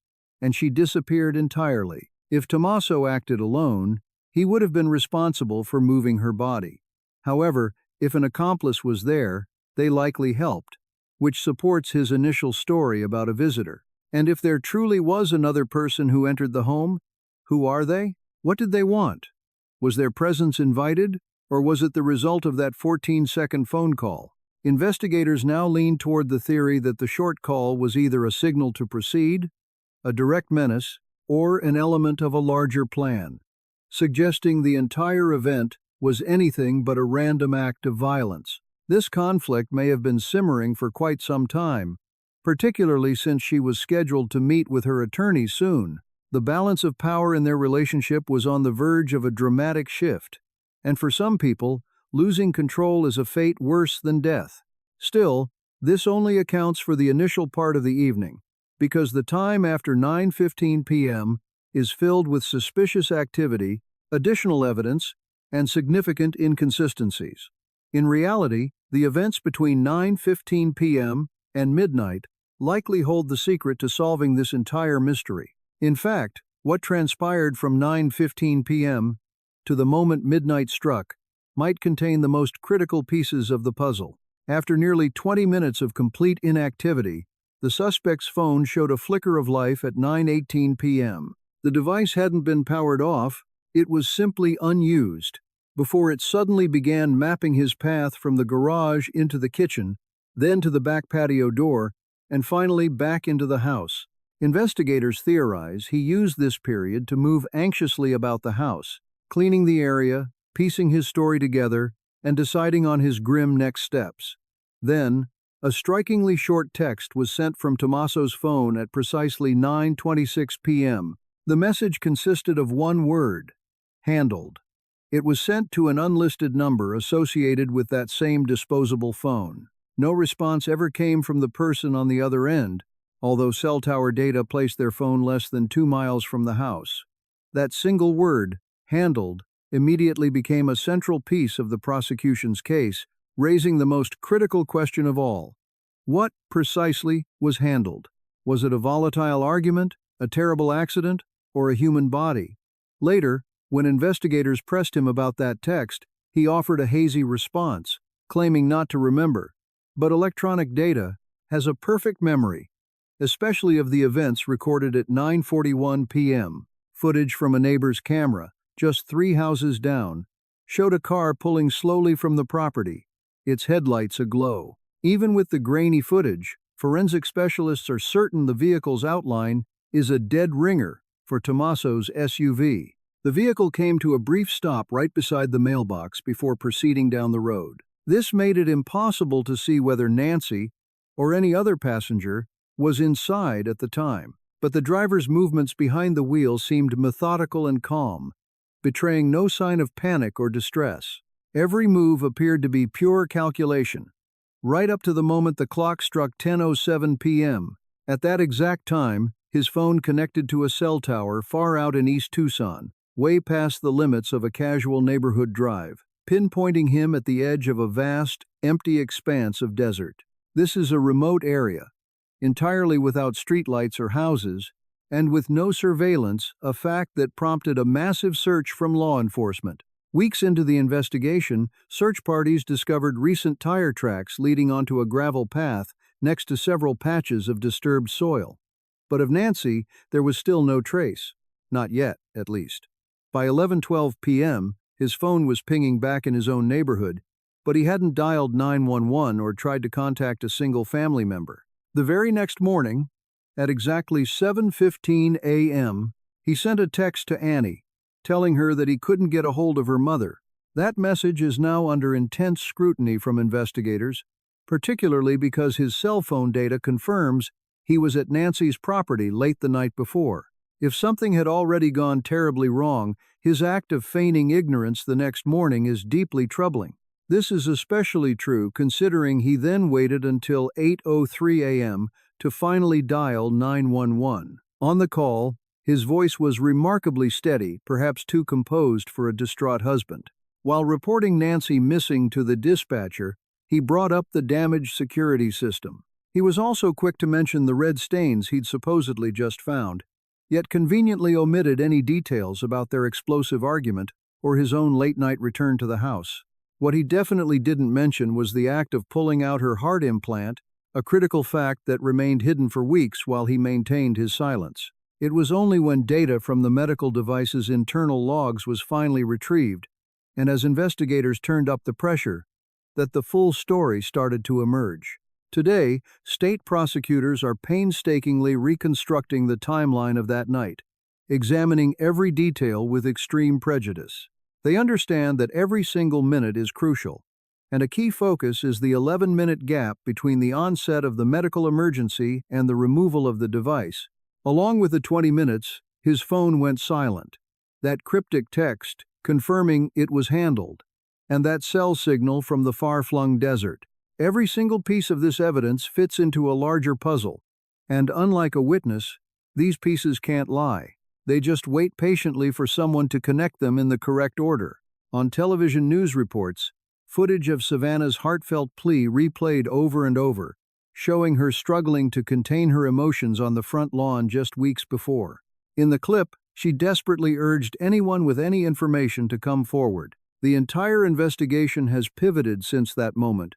Speaker 1: and she disappeared entirely. If Tomaso acted alone, he would have been responsible for moving her body. However, if an accomplice was there, they likely helped, which supports his initial story about a visitor. And if there truly was another person who entered the home, who are they? What did they want? Was their presence invited, or was it the result of that 14-second phone call? Investigators now lean toward the theory that the short call was either a signal to proceed, a direct menace, or an element of a larger plan, suggesting the entire event was anything but a random act of violence. This conflict may have been simmering for quite some time, particularly since she was scheduled to meet with her attorney soon. The balance of power in their relationship was on the verge of a dramatic shift, and for some people, losing control is a fate worse than death. Still, this only accounts for the initial part of the evening, because the time after 9:15 p.m. is filled with suspicious activity, additional evidence, and significant inconsistencies. In reality, the events between 9:15 p.m. and midnight likely hold the secret to solving this entire mystery. In fact, what transpired from 9:15 p.m. to the moment midnight struck might contain the most critical pieces of the puzzle. After nearly 20 minutes of complete inactivity, the suspect's phone showed a flicker of life at 9:18 p.m. The device hadn't been powered off, it was simply unused, before it suddenly began mapping his path from the garage into the kitchen, then to the back patio door, and finally back into the house. Investigators theorize he used this period to move anxiously about the house, cleaning the area, piecing his story together, and deciding on his grim next steps. Then, a strikingly short text was sent from Tomaso's phone at precisely 9:26 p.m. The message consisted of one word: handled. It was sent to an unlisted number associated with that same disposable phone. No response ever came from the person on the other end, although cell tower data placed their phone less than 2 miles from the house. That single word, handled, immediately became a central piece of the prosecution's case, raising the most critical question of all. What, precisely, was handled? Was it a volatile argument, a terrible accident, or a human body? Later, when investigators pressed him about that text, he offered a hazy response, claiming not to remember. But electronic data has a perfect memory, especially of the events recorded at 9:41 p.m. Footage from a neighbor's camera, just 3 houses down, showed a car pulling slowly from the property, its headlights aglow. Even with the grainy footage, forensic specialists are certain the vehicle's outline is a dead ringer for Tomaso's SUV. The vehicle came to a brief stop right beside the mailbox before proceeding down the road. This made it impossible to see whether Nancy, or any other passenger, was inside at the time. But the driver's movements behind the wheel seemed methodical and calm, betraying no sign of panic or distress. Every move appeared to be pure calculation, right up to the moment the clock struck 10:07 p.m. At that exact time, his phone connected to a cell tower far out in East Tucson, way past the limits of a casual neighborhood drive, pinpointing him at the edge of a vast, empty expanse of desert. This is a remote area, entirely without streetlights or houses, and with no surveillance, a fact that prompted a massive search from law enforcement. Weeks into the investigation, search parties discovered recent tire tracks leading onto a gravel path next to several patches of disturbed soil. But of Nancy, there was still no trace. Not yet, at least. By 11:12 p.m., his phone was pinging back in his own neighborhood, but he hadn't dialed 911 or tried to contact a single family member. The very next morning, at exactly 7:15 a.m., he sent a text to Annie, telling her that he couldn't get a hold of her mother. That message is now under intense scrutiny from investigators, particularly because his cell phone data confirms he was at Nancy's property late the night before. If something had already gone terribly wrong, his act of feigning ignorance the next morning is deeply troubling. This is especially true considering he then waited until 8:03 a.m. to finally dial 911. On the call, his voice was remarkably steady, perhaps too composed for a distraught husband. While reporting Nancy missing to the dispatcher, he brought up the damaged security system. He was also quick to mention the red stains he'd supposedly just found, yet conveniently omitted any details about their explosive argument or his own late-night return to the house. What he definitely didn't mention was the act of pulling out her heart implant, a critical fact that remained hidden for weeks while he maintained his silence. It was only when data from the medical device's internal logs was finally retrieved, and as investigators turned up the pressure, that the full story started to emerge. Today, state prosecutors are painstakingly reconstructing the timeline of that night, examining every detail with extreme prejudice. They understand that every single minute is crucial, and a key focus is the 11-minute gap between the onset of the medical emergency and the removal of the device. Along with the 20 minutes, his phone went silent. That cryptic text confirming it was handled, and that cell signal from the far-flung desert. Every single piece of this evidence fits into a larger puzzle, and unlike a witness, these pieces can't lie. They just wait patiently for someone to connect them in the correct order. On television news reports, footage of Savannah's heartfelt plea replayed over and over, showing her struggling to contain her emotions on the front lawn just weeks before. In the clip, she desperately urged anyone with any information to come forward. The entire investigation has pivoted since that moment,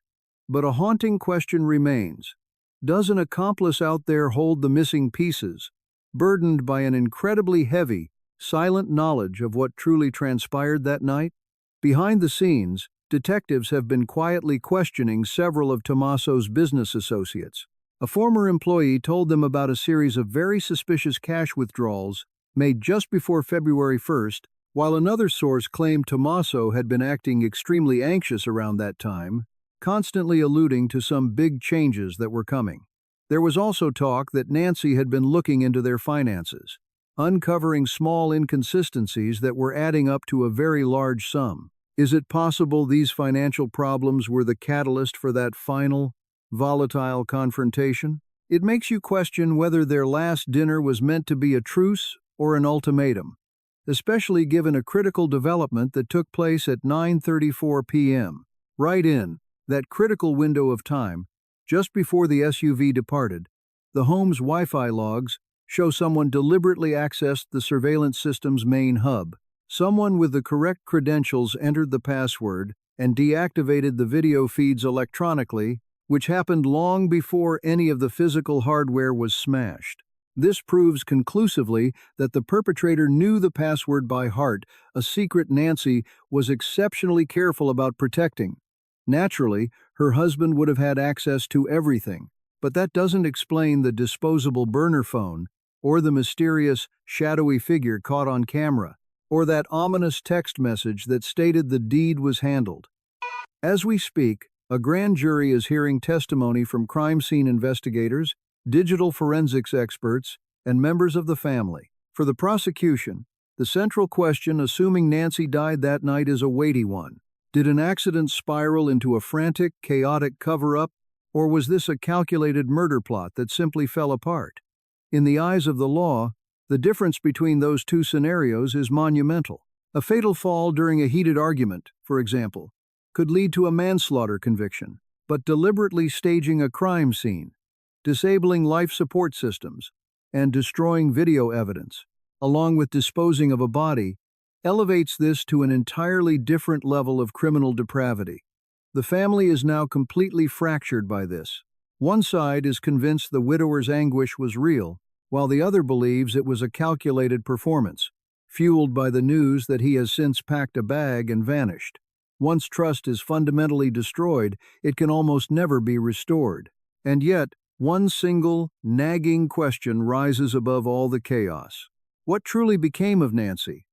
Speaker 1: but a haunting question remains. Does an accomplice out there hold the missing pieces, burdened by an incredibly heavy, silent knowledge of what truly transpired that night? Behind the scenes, detectives have been quietly questioning several of Tomaso's business associates. A former employee told them about a series of very suspicious cash withdrawals made just before February 1st, while another source claimed Tomaso had been acting extremely anxious around that time, constantly alluding to some big changes that were coming. There was also talk that Nancy had been looking into their finances, uncovering small inconsistencies that were adding up to a very large sum. Is it possible these financial problems were the catalyst for that final, volatile confrontation? It makes you question whether their last dinner was meant to be a truce or an ultimatum, especially given a critical development that took place at 9:34 p.m. Right in that critical window of time, just before the SUV departed, the home's Wi-Fi logs show someone deliberately accessed the surveillance system's main hub. Someone with the correct credentials entered the password and deactivated the video feeds electronically, which happened long before any of the physical hardware was smashed. This proves conclusively that the perpetrator knew the password by heart, a secret Nancy was exceptionally careful about protecting. Naturally, her husband would have had access to everything, but that doesn't explain the disposable burner phone, or the mysterious, shadowy figure caught on camera, or that ominous text message that stated the deed was handled. As we speak, a grand jury is hearing testimony from crime scene investigators, digital forensics experts, and members of the family. For the prosecution, the central question assuming Nancy died that night is a weighty one. Did an accident spiral into a frantic, chaotic cover-up, or was this a calculated murder plot that simply fell apart? In the eyes of the law, the difference between those two scenarios is monumental. A fatal fall during a heated argument, for example, could lead to a manslaughter conviction, but deliberately staging a crime scene, disabling life support systems, and destroying video evidence, along with disposing of a body, elevates this to an entirely different level of criminal depravity. The family is now completely fractured by this. One side is convinced the widower's anguish was real, while the other believes it was a calculated performance, fueled by the news that he has since packed a bag and vanished. Once trust is fundamentally destroyed, it can almost never be restored. And yet, one single, nagging question rises above all the chaos. What truly became of Nancy?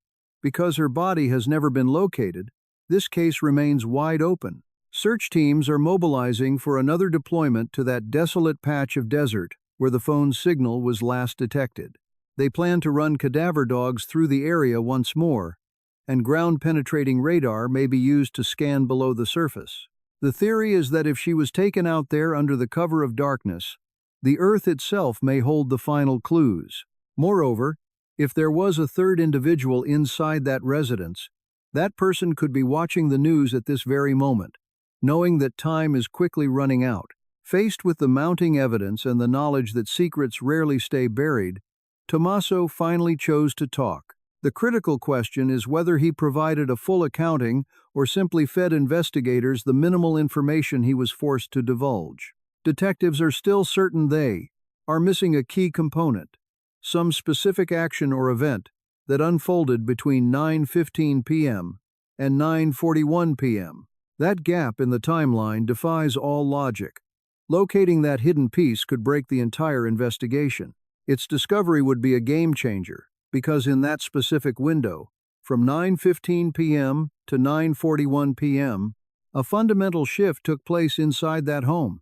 Speaker 1: Because her body has never been located, this case remains wide open. Search teams are mobilizing for another deployment to that desolate patch of desert where the phone's signal was last detected. They plan to run cadaver dogs through the area once more, and ground-penetrating radar may be used to scan below the surface. The theory is that if she was taken out there under the cover of darkness, the Earth itself may hold the final clues. Moreover, if there was a third individual inside that residence, that person could be watching the news at this very moment, knowing that time is quickly running out. Faced with the mounting evidence and the knowledge that secrets rarely stay buried, Tomaso finally chose to talk. The critical question is whether he provided a full accounting or simply fed investigators the minimal information he was forced to divulge. Detectives are still certain they are missing a key component, some specific action or event that unfolded between 9:15 p.m. and 9:41 p.m. That gap in the timeline defies all logic. Locating that hidden piece could break the entire investigation. Its discovery would be a game changer, because in that specific window, from 9:15 p.m. to 9:41 p.m., a fundamental shift took place inside that home.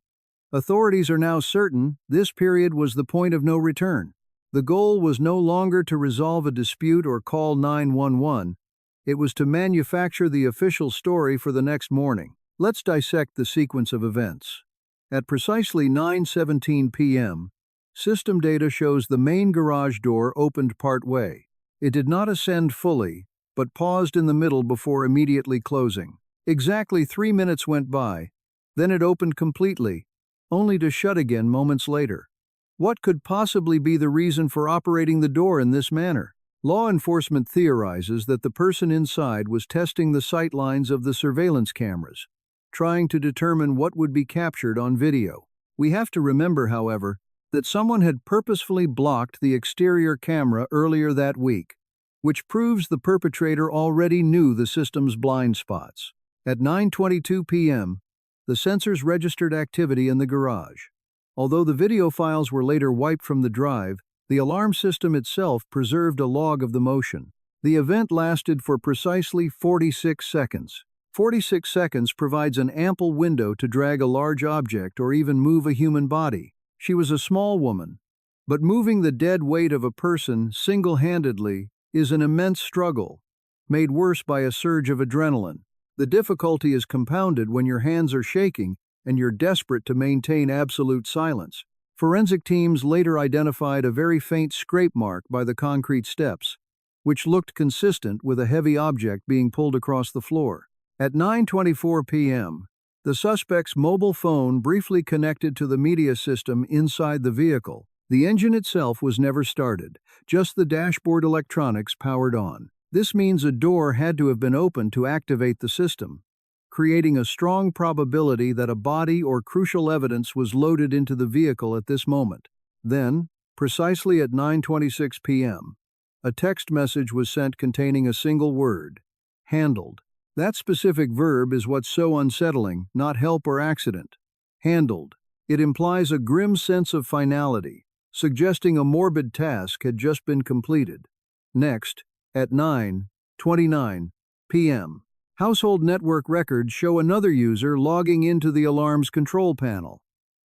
Speaker 1: Authorities are now certain this period was the point of no return. The goal was no longer to resolve a dispute or call 911. It was to manufacture the official story for the next morning. Let's dissect the sequence of events. At precisely 9:17 p.m., system data shows the main garage door opened part way. It did not ascend fully, but paused in the middle before immediately closing. Exactly 3 minutes went by, then it opened completely, only to shut again moments later. What could possibly be the reason for operating the door in this manner? Law enforcement theorizes that the person inside was testing the sight lines of the surveillance cameras, trying to determine what would be captured on video. We have to remember, however, that someone had purposefully blocked the exterior camera earlier that week, which proves the perpetrator already knew the system's blind spots. At 9:22 p.m., the sensors registered activity in the garage. Although the video files were later wiped from the drive, the alarm system itself preserved a log of the motion. The event lasted for precisely 46 seconds. 46 seconds provides an ample window to drag a large object or even move a human body. She was a small woman, but moving the dead weight of a person single-handedly is an immense struggle, made worse by a surge of adrenaline. The difficulty is compounded when your hands are shaking and you're desperate to maintain absolute silence. Forensic teams later identified a very faint scrape mark by the concrete steps, which looked consistent with a heavy object being pulled across the floor. At 9:24 p.m., the suspect's mobile phone briefly connected to the media system inside the vehicle. The engine itself was never started, just the dashboard electronics powered on. This means a door had to have been opened to activate the system, creating a strong probability that a body or crucial evidence was loaded into the vehicle at this moment. Then, precisely at 9:26 p.m., a text message was sent containing a single word: handled. That specific verb is what's so unsettling, not help or accident. Handled. It implies a grim sense of finality, suggesting a morbid task had just been completed. Next, at 9:29 p.m., household network records show another user logging into the alarm's control panel.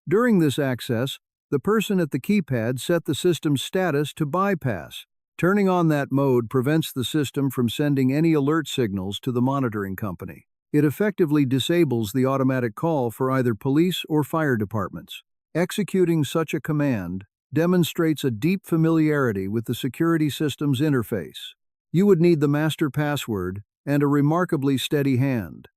Speaker 1: During this access, the person at the keypad set the system's status to bypass. Turning on that mode prevents the system from sending any alert signals to the monitoring company. It effectively disables the automatic call for either police or fire departments. Executing such a command demonstrates a deep familiarity with the security system's interface. You would need the master password and a remarkably steady hand,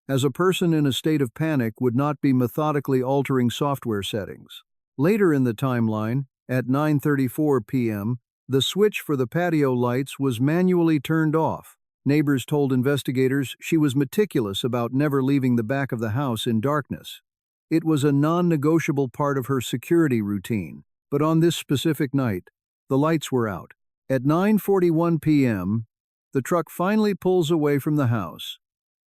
Speaker 1: as a person in a state of panic would not be methodically altering software settings. Later in the timeline, at 9:34 p.m., the switch for the patio lights was manually turned off. Neighbors told investigators she was meticulous about never leaving the back of the house in darkness. It was a non-negotiable part of her security routine, but on this specific night, the lights were out. At 9:41 p.m., the truck finally pulls away from the house,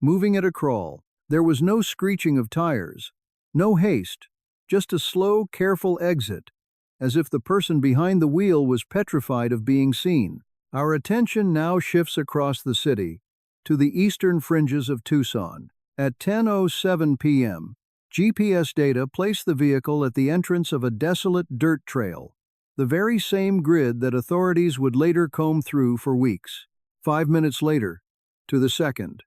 Speaker 1: moving at a crawl. There was no screeching of tires, no haste, just a slow, careful exit, as if the person behind the wheel was petrified of being seen. Our attention now shifts across the city to the eastern fringes of Tucson. At 10:07 p.m., GPS data placed the vehicle at the entrance of a desolate dirt trail, the very same grid that authorities would later comb through for weeks. 5 minutes later, to the second,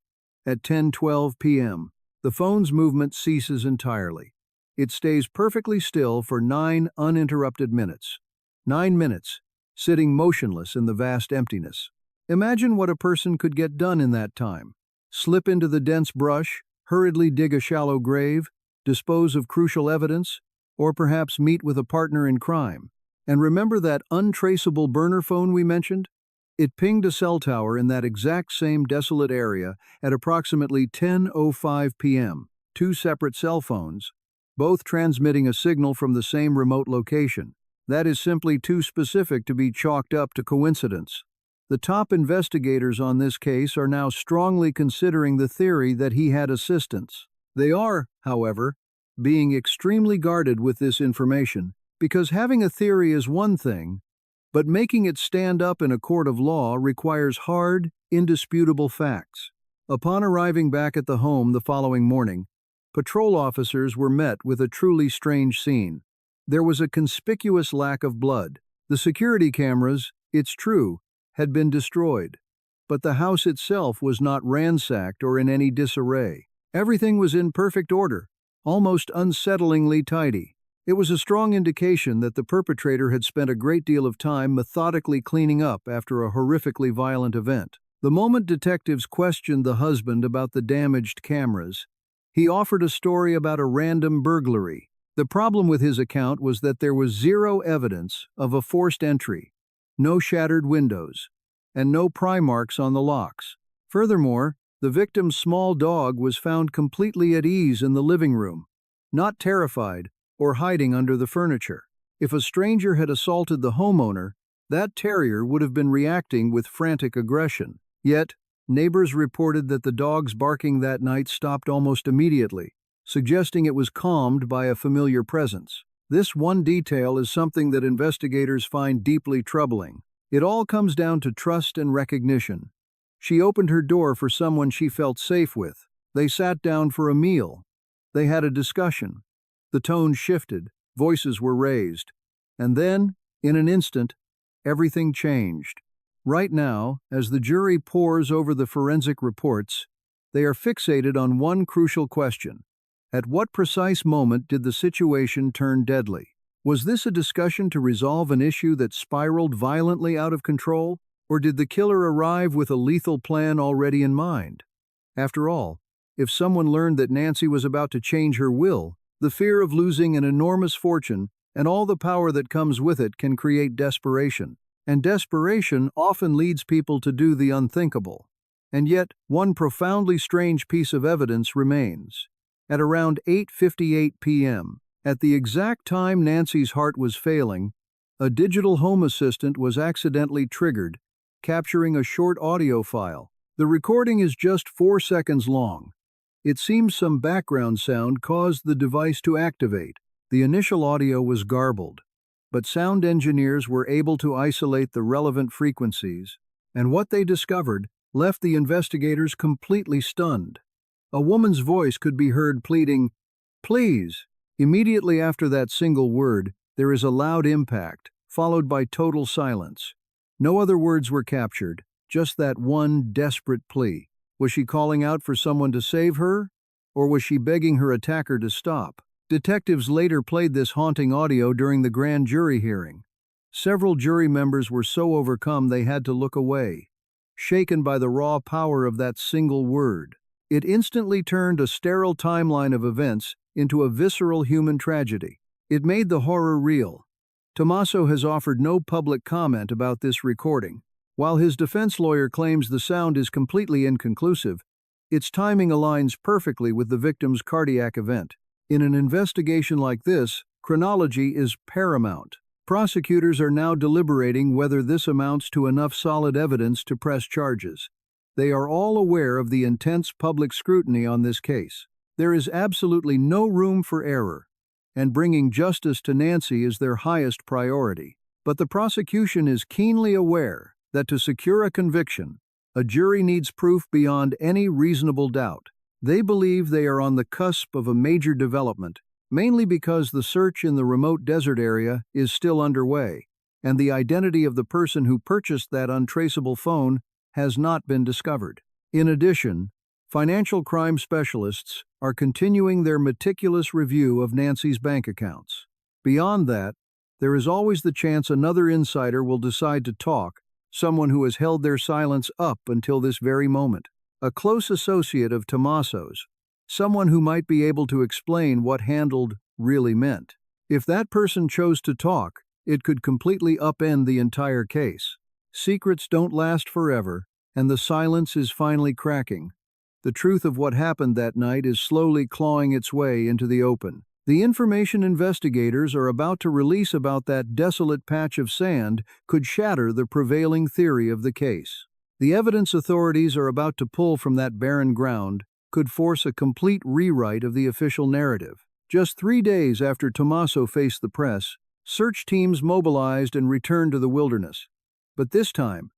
Speaker 1: at 10:12 p.m., the phone's movement ceases entirely. It stays perfectly still for 9 uninterrupted minutes. 9 minutes, sitting motionless in the vast emptiness. Imagine what a person could get done in that time. Slip into the dense brush, hurriedly dig a shallow grave, dispose of crucial evidence, or perhaps meet with a partner in crime. And remember that untraceable burner phone we mentioned? It pinged a cell tower in that exact same desolate area at approximately 10:05 p.m. Two separate cell phones, both transmitting a signal from the same remote location. That is simply too specific to be chalked up to coincidence. The top investigators on this case are now strongly considering the theory that he had assistance. They are, however, being extremely guarded with this information, because having a theory is one thing, but making it stand up in a court of law requires hard, indisputable facts. Upon arriving back at the home the following morning, patrol officers were met with a truly strange scene. There was a conspicuous lack of blood. The security cameras, it's true, had been destroyed, but the house itself was not ransacked or in any disarray. Everything was in perfect order, almost unsettlingly tidy. It was a strong indication that the perpetrator had spent a great deal of time methodically cleaning up after a horrifically violent event. The moment detectives questioned the husband about the damaged cameras, he offered a story about a random burglary. The problem with his account was that there was zero evidence of a forced entry, no shattered windows, and no pry marks on the locks. Furthermore, the victim's small dog was found completely at ease in the living room, not terrified or hiding under the furniture. If a stranger had assaulted the homeowner, that terrier would have been reacting with frantic aggression. Yet, neighbors reported that the dog's barking that night stopped almost immediately, suggesting it was calmed by a familiar presence. This one detail is something that investigators find deeply troubling. It all comes down to trust and recognition. She opened her door for someone she felt safe with. They sat down for a meal. They had a discussion. The tone shifted, voices were raised. And then, in an instant, everything changed. Right now, as the jury pores over the forensic reports, they are fixated on one crucial question. At what precise moment did the situation turn deadly? Was this a discussion to resolve an issue that spiraled violently out of control? Or did the killer arrive with a lethal plan already in mind? After all, if someone learned that Nancy was about to change her will, the fear of losing an enormous fortune and all the power that comes with it can create desperation. And desperation often leads people to do the unthinkable. And yet, one profoundly strange piece of evidence remains. At around 8:58 p.m., at the exact time Nancy's heart was failing, a digital home assistant was accidentally triggered, capturing a short audio file. The recording is just 4 seconds long. It seems some background sound caused the device to activate. The initial audio was garbled, but sound engineers were able to isolate the relevant frequencies, and what they discovered left the investigators completely stunned. A woman's voice could be heard pleading, "Please." Immediately after that single word, there is a loud impact, followed by total silence. No other words were captured, just that one desperate plea. Was she calling out for someone to save her? Or was she begging her attacker to stop? Detectives later played this haunting audio during the grand jury hearing. Several jury members were so overcome they had to look away, shaken by the raw power of that single word. It instantly turned a sterile timeline of events into a visceral human tragedy. It made the horror real. Tomaso has offered no public comment about this recording. While his defense lawyer claims the sound is completely inconclusive, its timing aligns perfectly with the victim's cardiac event. In an investigation like this, chronology is paramount. Prosecutors are now deliberating whether this amounts to enough solid evidence to press charges. They are all aware of the intense public scrutiny on this case. There is absolutely no room for error, and bringing justice to Nancy is their highest priority. But the prosecution is keenly aware that to secure a conviction, a jury needs proof beyond any reasonable doubt. They believe they are on the cusp of a major development, mainly because the search in the remote desert area is still underway, and the identity of the person who purchased that untraceable phone has not been discovered. In addition, financial crime specialists are continuing their meticulous review of Nancy's bank accounts. Beyond that, there is always the chance another insider will decide to talk, someone who has held their silence up until this very moment. A close associate of Tomaso's, someone who might be able to explain what handled really meant. If that person chose to talk, it could completely upend the entire case. Secrets don't last forever, and the silence is finally cracking. The truth of what happened that night is slowly clawing its way into the open. The information investigators are about to release about that desolate patch of sand could shatter the prevailing theory of the case. The evidence authorities are about to pull from that barren ground could force a complete rewrite of the official narrative. Just 3 days after Tomaso faced the press, search teams mobilized and returned to the wilderness. But this time,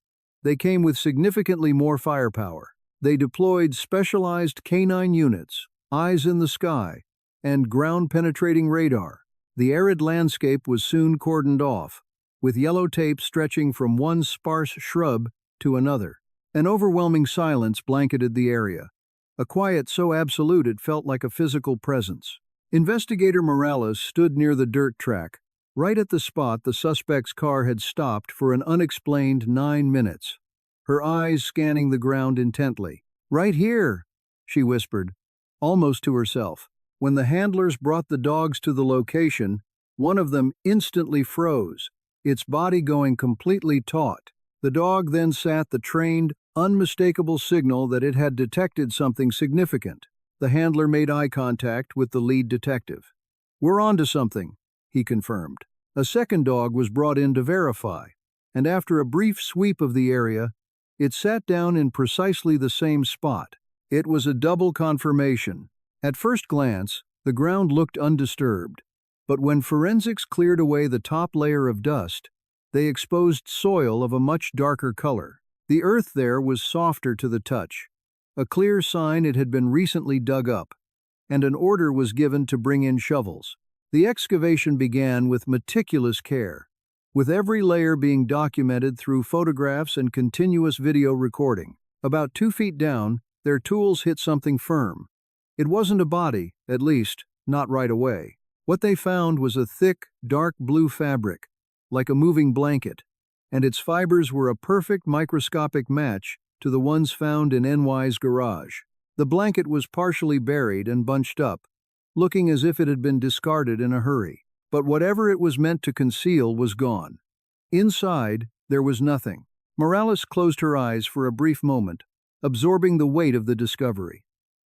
Speaker 1: they came with significantly more firepower. They deployed specialized canine units, eyes in the sky, and ground-penetrating radar. The arid landscape was soon cordoned off, with yellow tape stretching from one sparse shrub to another. An overwhelming silence blanketed the area, a quiet so absolute it felt like a physical presence. Investigator Morales stood near the dirt track, right at the spot the suspect's car had stopped for an unexplained 9 minutes, her eyes scanning the ground intently. "Right here," she whispered, almost to herself. When the handlers brought the dogs to the location, one of them instantly froze, its body going completely taut. The dog then sat the trained, unmistakable signal that it had detected something significant. The handler made eye contact with the lead detective. "We're on to something," he confirmed. A second dog was brought in to verify, and after a brief sweep of the area, it sat down in precisely the same spot. It was a double confirmation. At first glance, the ground looked undisturbed, but when forensics cleared away the top layer of dust, they exposed soil of a much darker color. The earth there was softer to the touch, a clear sign it had been recently dug up, and an order was given to bring in shovels. The excavation began with meticulous care, with every layer being documented through photographs and continuous video recording. About 2 feet down, their tools hit something firm. It wasn't a body, at least, not right away. What they found was a thick, dark blue fabric, like a moving blanket, and its fibers were a perfect microscopic match to the ones found in NY's garage. The blanket was partially buried and bunched up, looking as if it had been discarded in a hurry. But whatever it was meant to conceal was gone. Inside, there was nothing. Morales closed her eyes for a brief moment, absorbing the weight of the discovery.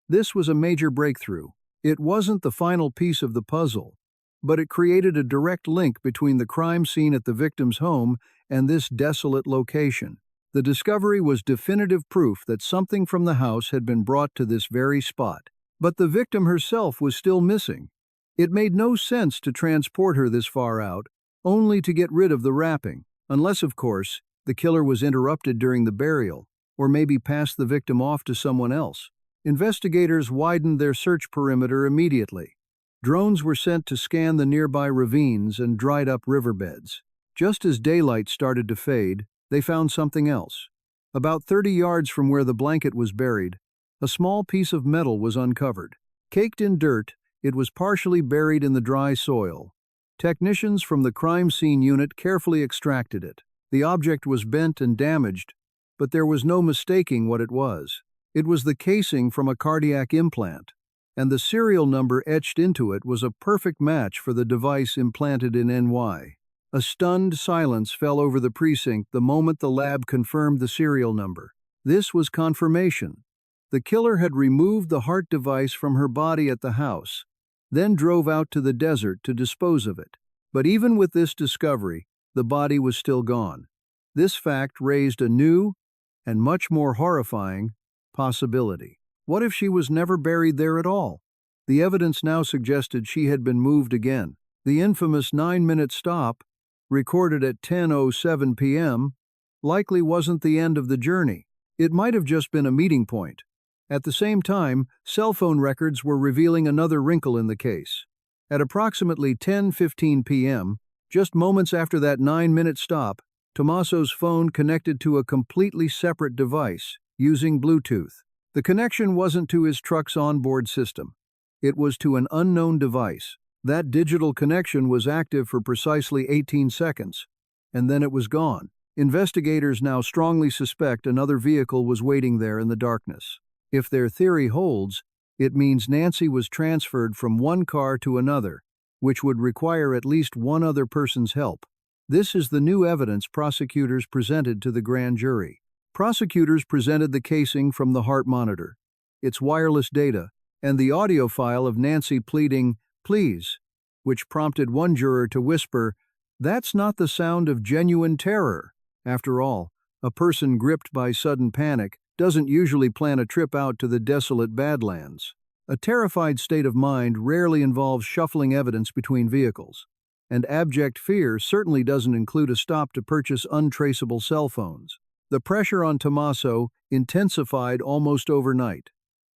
Speaker 1: This was a major breakthrough. It wasn't the final piece of the puzzle, but it created a direct link between the crime scene at the victim's home and this desolate location. The discovery was definitive proof that something from the house had been brought to this very spot. But the victim herself was still missing. It made no sense to transport her this far out, only to get rid of the wrapping, unless, of course, the killer was interrupted during the burial, or maybe passed the victim off to someone else. Investigators widened their search perimeter immediately. Drones were sent to scan the nearby ravines and dried-up riverbeds. Just as daylight started to fade, they found something else. About 30 yards from where the blanket was buried, A small piece of metal was uncovered. Caked in dirt, it was partially buried in the dry soil. Technicians from the crime scene unit carefully extracted it. The object was bent and damaged, but there was no mistaking what it was. It was the casing from a cardiac implant, and the serial number etched into it was a perfect match for the device implanted in NY. A stunned silence fell over the precinct the moment the lab confirmed the serial number. This was confirmation. The killer had removed the heart device from her body at the house, then drove out to the desert to dispose of it. But even with this discovery, the body was still gone. This fact raised a new, and much more horrifying, possibility. What if she was never buried there at all? The evidence now suggested she had been moved again. The infamous 9-minute stop, recorded at 10:07 p.m., likely wasn't the end of the journey. It might have just been a meeting point. At the same time, cell phone records were revealing another wrinkle in the case. At approximately 10:15 p.m., just moments after that 9-minute stop, Tomaso's phone connected to a completely separate device, using Bluetooth. The connection wasn't to his truck's onboard system. It was to an unknown device. That digital connection was active for precisely 18 seconds, and then it was gone. Investigators now strongly suspect another vehicle was waiting there in the darkness. If their theory holds, it means Nancy was transferred from one car to another, which would require at least one other person's help. This is the new evidence prosecutors presented to the grand jury. Prosecutors presented the casing from the heart monitor, its wireless data, and the audio file of Nancy pleading, "Please," which prompted one juror to whisper, "That's not the sound of genuine terror." After all, a person gripped by sudden panic doesn't usually plan a trip out to the desolate Badlands. A terrified state of mind rarely involves shuffling evidence between vehicles, and abject fear certainly doesn't include a stop to purchase untraceable cell phones. The pressure on Tomaso intensified almost overnight.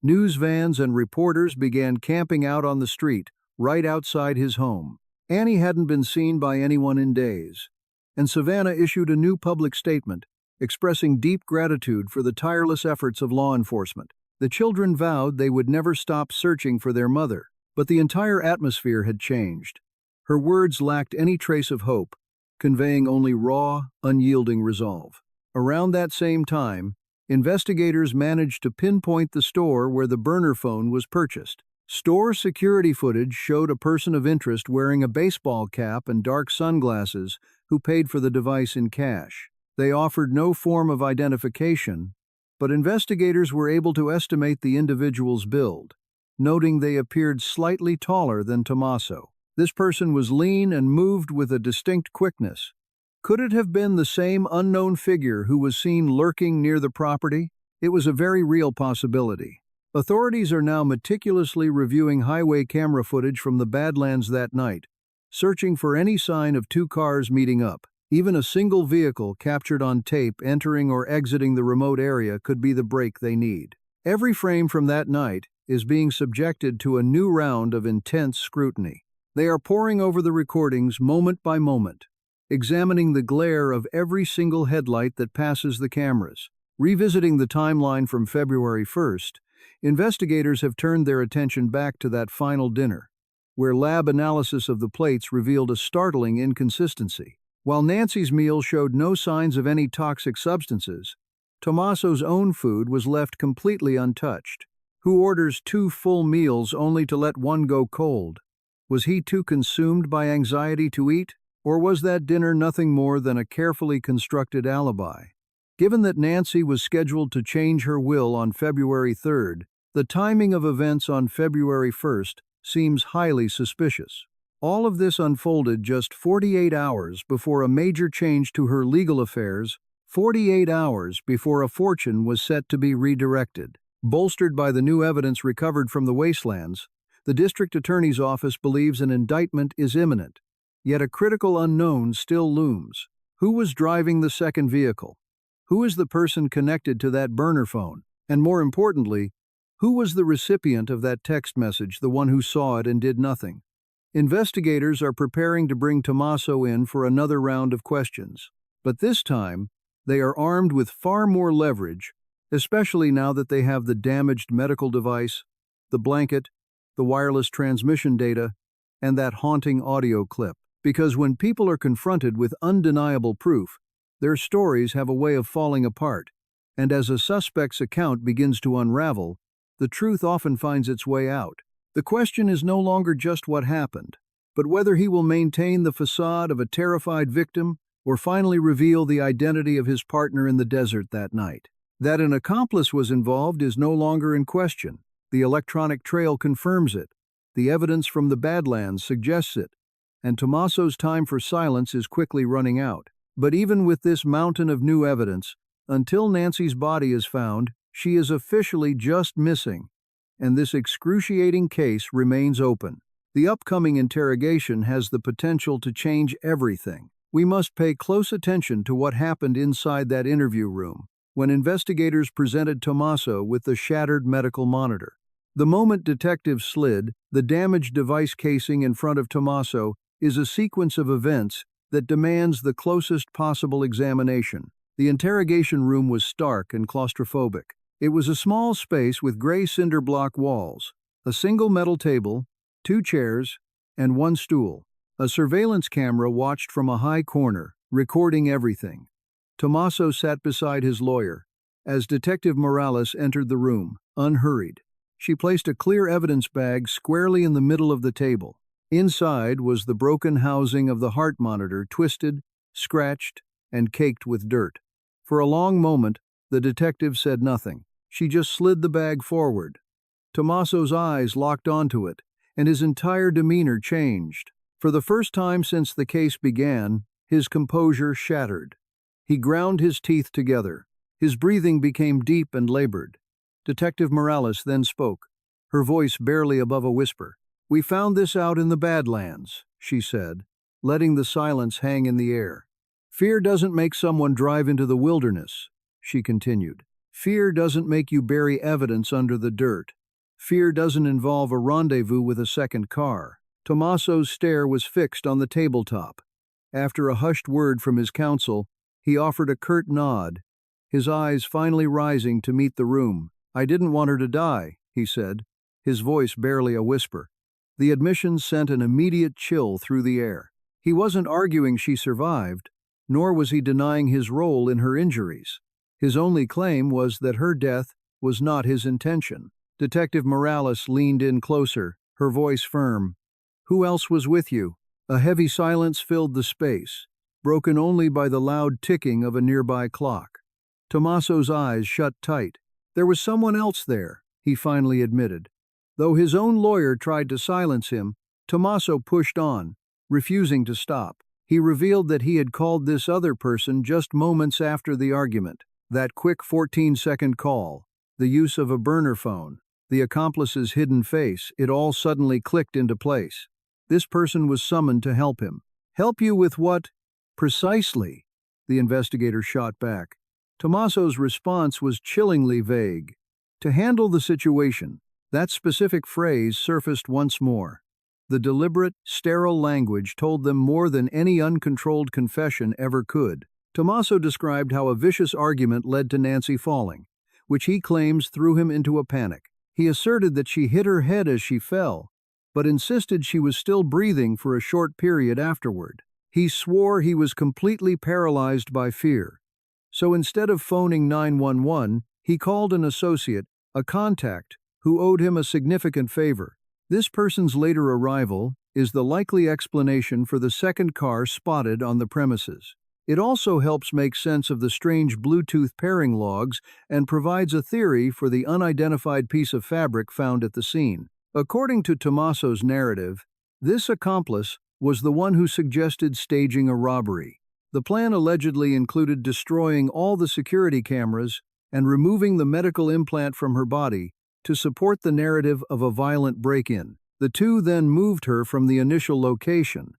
Speaker 1: News vans and reporters began camping out on the street, right outside his home. Annie hadn't been seen by anyone in days, and Savannah issued a new public statement, expressing deep gratitude for the tireless efforts of law enforcement. The children vowed they would never stop searching for their mother, but the entire atmosphere had changed. Her words lacked any trace of hope, conveying only raw, unyielding resolve. Around that same time, investigators managed to pinpoint the store where the burner phone was purchased. Store security footage showed a person of interest wearing a baseball cap and dark sunglasses who paid for the device in cash. They offered no form of identification, but investigators were able to estimate the individual's build, noting they appeared slightly taller than Tomaso. This person was lean and moved with a distinct quickness. Could it have been the same unknown figure who was seen lurking near the property? It was a very real possibility. Authorities are now meticulously reviewing highway camera footage from the Badlands that night, searching for any sign of two cars meeting up. Even a single vehicle captured on tape entering or exiting the remote area could be the break they need. Every frame from that night is being subjected to a new round of intense scrutiny. They are poring over the recordings moment by moment, examining the glare of every single headlight that passes the cameras. Revisiting the timeline from February 1st, investigators have turned their attention back to that final dinner, where lab analysis of the plates revealed a startling inconsistency. While Nancy's meal showed no signs of any toxic substances, Tomaso's own food was left completely untouched. Who orders 2 full meals only to let one go cold? Was he too consumed by anxiety to eat? Or was that dinner nothing more than a carefully constructed alibi? Given that Nancy was scheduled to change her will on February 3rd, the timing of events on February 1st seems highly suspicious. All of this unfolded just 48 hours before a major change to her legal affairs, 48 hours before a fortune was set to be redirected. Bolstered by the new evidence recovered from the wastelands, the district attorney's office believes an indictment is imminent. Yet a critical unknown still looms. Who was driving the second vehicle? Who is the person connected to that burner phone? And more importantly, who was the recipient of that text message, the one who saw it and did nothing? Investigators are preparing to bring Tomaso in for another round of questions. But this time, they are armed with far more leverage especially now that they have the damaged medical device, the blanket, the wireless transmission data, and that haunting audio clip. Because when people are confronted with undeniable proof, their stories have a way of falling apart, and as a suspect's account begins to unravel, the truth often finds its way out. The question is no longer just what happened, but whether he will maintain the facade of a terrified victim or finally reveal the identity of his partner in the desert that night. That an accomplice was involved is no longer in question. The electronic trail confirms it. The evidence from the Badlands suggests it, and Tomaso's time for silence is quickly running out. But even with this mountain of new evidence, until Nancy's body is found, she is officially just missing, and this excruciating case remains open. The upcoming interrogation has the potential to change everything. We must pay close attention to what happened inside that interview room when investigators presented Tomaso with the shattered medical monitor. The moment detectives slid the damaged device casing in front of Tomaso is a sequence of events that demands the closest possible examination. The interrogation room was stark and claustrophobic. It was a small space with gray cinder block walls, a single metal table, 2 chairs, and 1 stool. A surveillance camera watched from a high corner, recording everything. Tomaso sat beside his lawyer. As Detective Morales entered the room, unhurried, she placed a clear evidence bag squarely in the middle of the table. Inside was the broken housing of the heart monitor, twisted, scratched, and caked with dirt. For a long moment, the detective said nothing. She just slid the bag forward. Tomaso's eyes locked onto it, and his entire demeanor changed. For the first time since the case began, his composure shattered. He ground his teeth together. His breathing became deep and labored. Detective Morales then spoke, her voice barely above a whisper. "We found this out in the Badlands," she said, letting the silence hang in the air. "Fear doesn't make someone drive into the wilderness," she continued. "Fear doesn't make you bury evidence under the dirt. Fear doesn't involve a rendezvous with a second car." Tomaso's stare was fixed on the tabletop. After a hushed word from his counsel, he offered a curt nod, his eyes finally rising to meet the room. "I didn't want her to die," he said, his voice barely a whisper. The admission sent an immediate chill through the air. He wasn't arguing she survived, nor was he denying his role in her injuries. His only claim was that her death was not his intention. Detective Morales leaned in closer, her voice firm. "Who else was with you?" A heavy silence filled the space, broken only by the loud ticking of a nearby clock. Tomaso's eyes shut tight. "There was someone else there," he finally admitted. Though his own lawyer tried to silence him, Tomaso pushed on, refusing to stop. He revealed that he had called this other person just moments after the argument. That quick 14-second call, the use of a burner phone, the accomplice's hidden face, it all suddenly clicked into place. This person was summoned to help him. "Help you with what?" "Precisely," the investigator shot back. Tomaso's response was chillingly vague. "To handle the situation." That specific phrase surfaced once more. The deliberate, sterile language told them more than any uncontrolled confession ever could. Tomaso described how a vicious argument led to Nancy falling, which he claims threw him into a panic. He asserted that she hit her head as she fell, but insisted she was still breathing for a short period afterward. He swore he was completely paralyzed by fear. So instead of phoning 911, he called an associate, a contact, who owed him a significant favor. This person's later arrival is the likely explanation for the second car spotted on the premises. It also helps make sense of the strange Bluetooth pairing logs and provides a theory for the unidentified piece of fabric found at the scene. According to Tomaso's narrative, this accomplice was the one who suggested staging a robbery. The plan allegedly included destroying all the security cameras and removing the medical implant from her body to support the narrative of a violent break-in. The two then moved her from the initial location.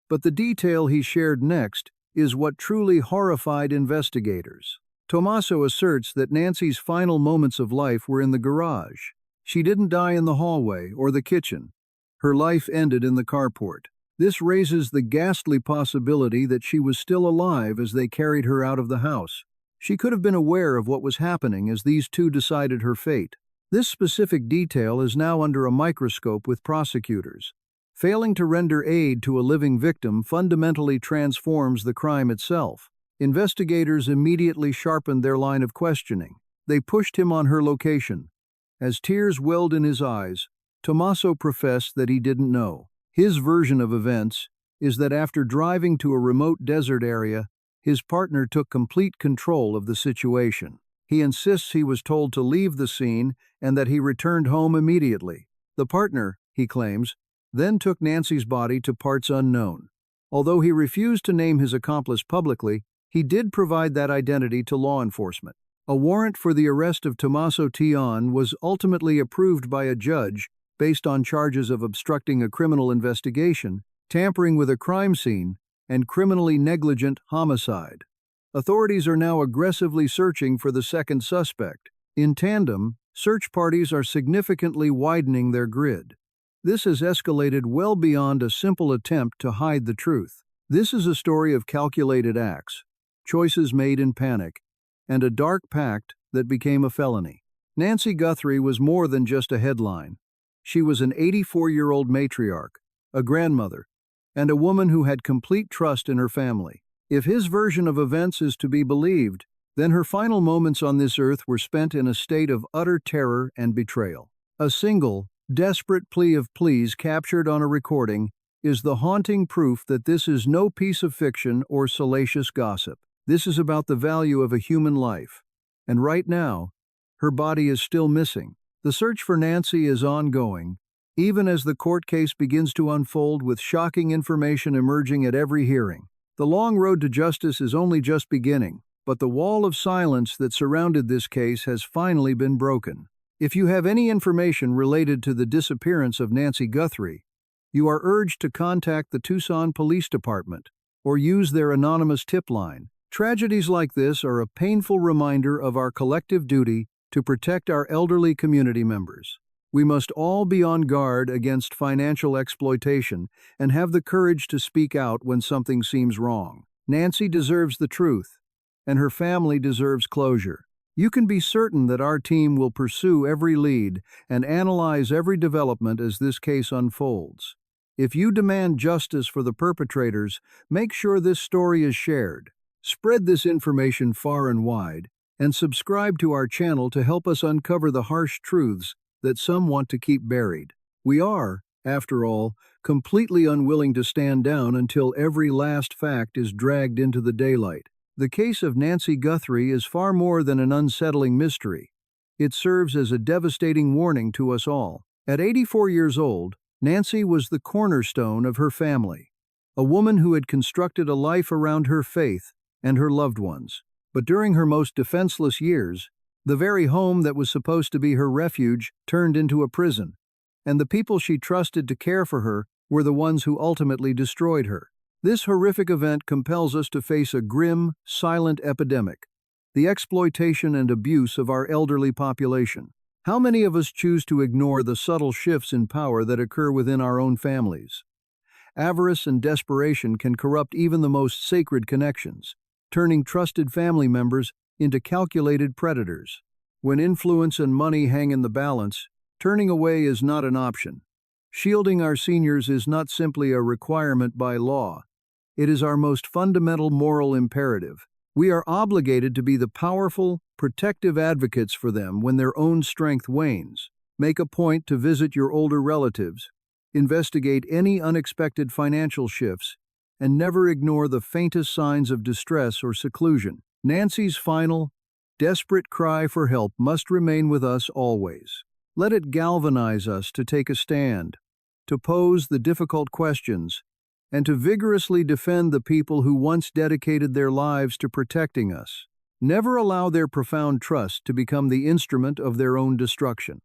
Speaker 1: But the detail he shared next is what truly horrified investigators. Tomaso asserts that Nancy's final moments of life were in the garage. She didn't die in the hallway or the kitchen. Her life ended in the carport. This raises the ghastly possibility that she was still alive as they carried her out of the house. She could have been aware of what was happening as these two decided her fate. This specific detail is now under a microscope with prosecutors. Failing to render aid to a living victim fundamentally transforms the crime itself. Investigators immediately sharpened their line of questioning. They pushed him on her location. As tears welled in his eyes, Tomaso professed that he didn't know. His version of events is that after driving to a remote desert area, his partner took complete control of the situation. He insists he was told to leave the scene and that he returned home immediately. The partner, he claims, then took Nancy's body to parts unknown. Although he refused to name his accomplice publicly, he did provide that identity to law enforcement. A warrant for the arrest of Tomaso Keon was ultimately approved by a judge based on charges of obstructing a criminal investigation, tampering with a crime scene, and criminally negligent homicide. Authorities are now aggressively searching for the second suspect. In tandem, search parties are significantly widening their grid. This has escalated well beyond a simple attempt to hide the truth. This is a story of calculated acts, choices made in panic, and a dark pact that became a felony. Nancy Guthrie was more than just a headline. She was an 84-year-old matriarch, a grandmother, and a woman who had complete trust in her family. If his version of events is to be believed, then her final moments on this earth were spent in a state of utter terror and betrayal. A single, desperate plea of pleas captured on a recording is the haunting proof that this is no piece of fiction or salacious gossip. This is about the value of a human life. And right now, her body is still missing. The search for Nancy is ongoing, even as the court case begins to unfold with shocking information emerging at every hearing. The long road to justice is only just beginning, but the wall of silence that surrounded this case has finally been broken. If you have any information related to the disappearance of Nancy Guthrie, you are urged to contact the Tucson Police Department or use their anonymous tip line. Tragedies like this are a painful reminder of our collective duty to protect our elderly community members. We must all be on guard against financial exploitation and have the courage to speak out when something seems wrong. Nancy deserves the truth, and her family deserves closure. You can be certain that our team will pursue every lead and analyze every development as this case unfolds. If you demand justice for the perpetrators, make sure this story is shared. Spread this information far and wide, and subscribe to our channel to help us uncover the harsh truths that some want to keep buried. We are, after all, completely unwilling to stand down until every last fact is dragged into the daylight. The case of Nancy Guthrie is far more than an unsettling mystery. It serves as a devastating warning to us all. At 84 years old, Nancy was the cornerstone of her family, a woman who had constructed a life around her faith and her loved ones. But during her most defenseless years, the very home that was supposed to be her refuge turned into a prison, and the people she trusted to care for her were the ones who ultimately destroyed her. This horrific event compels us to face a grim, silent epidemic, the exploitation and abuse of our elderly population. How many of us choose to ignore the subtle shifts in power that occur within our own families? Avarice and desperation can corrupt even the most sacred connections, turning trusted family members into calculated predators. When influence and money hang in the balance, turning away is not an option. Shielding our seniors is not simply a requirement by law. It is our most fundamental moral imperative. We are obligated to be the powerful, protective advocates for them when their own strength wanes. Make a point to visit your older relatives, investigate any unexpected financial shifts, and never ignore the faintest signs of distress or seclusion. Nancy's final, desperate cry for help must remain with us always. Let it galvanize us to take a stand, to pose the difficult questions, and to vigorously defend the people who once dedicated their lives to protecting us. Never allow their profound trust to become the instrument of their own destruction.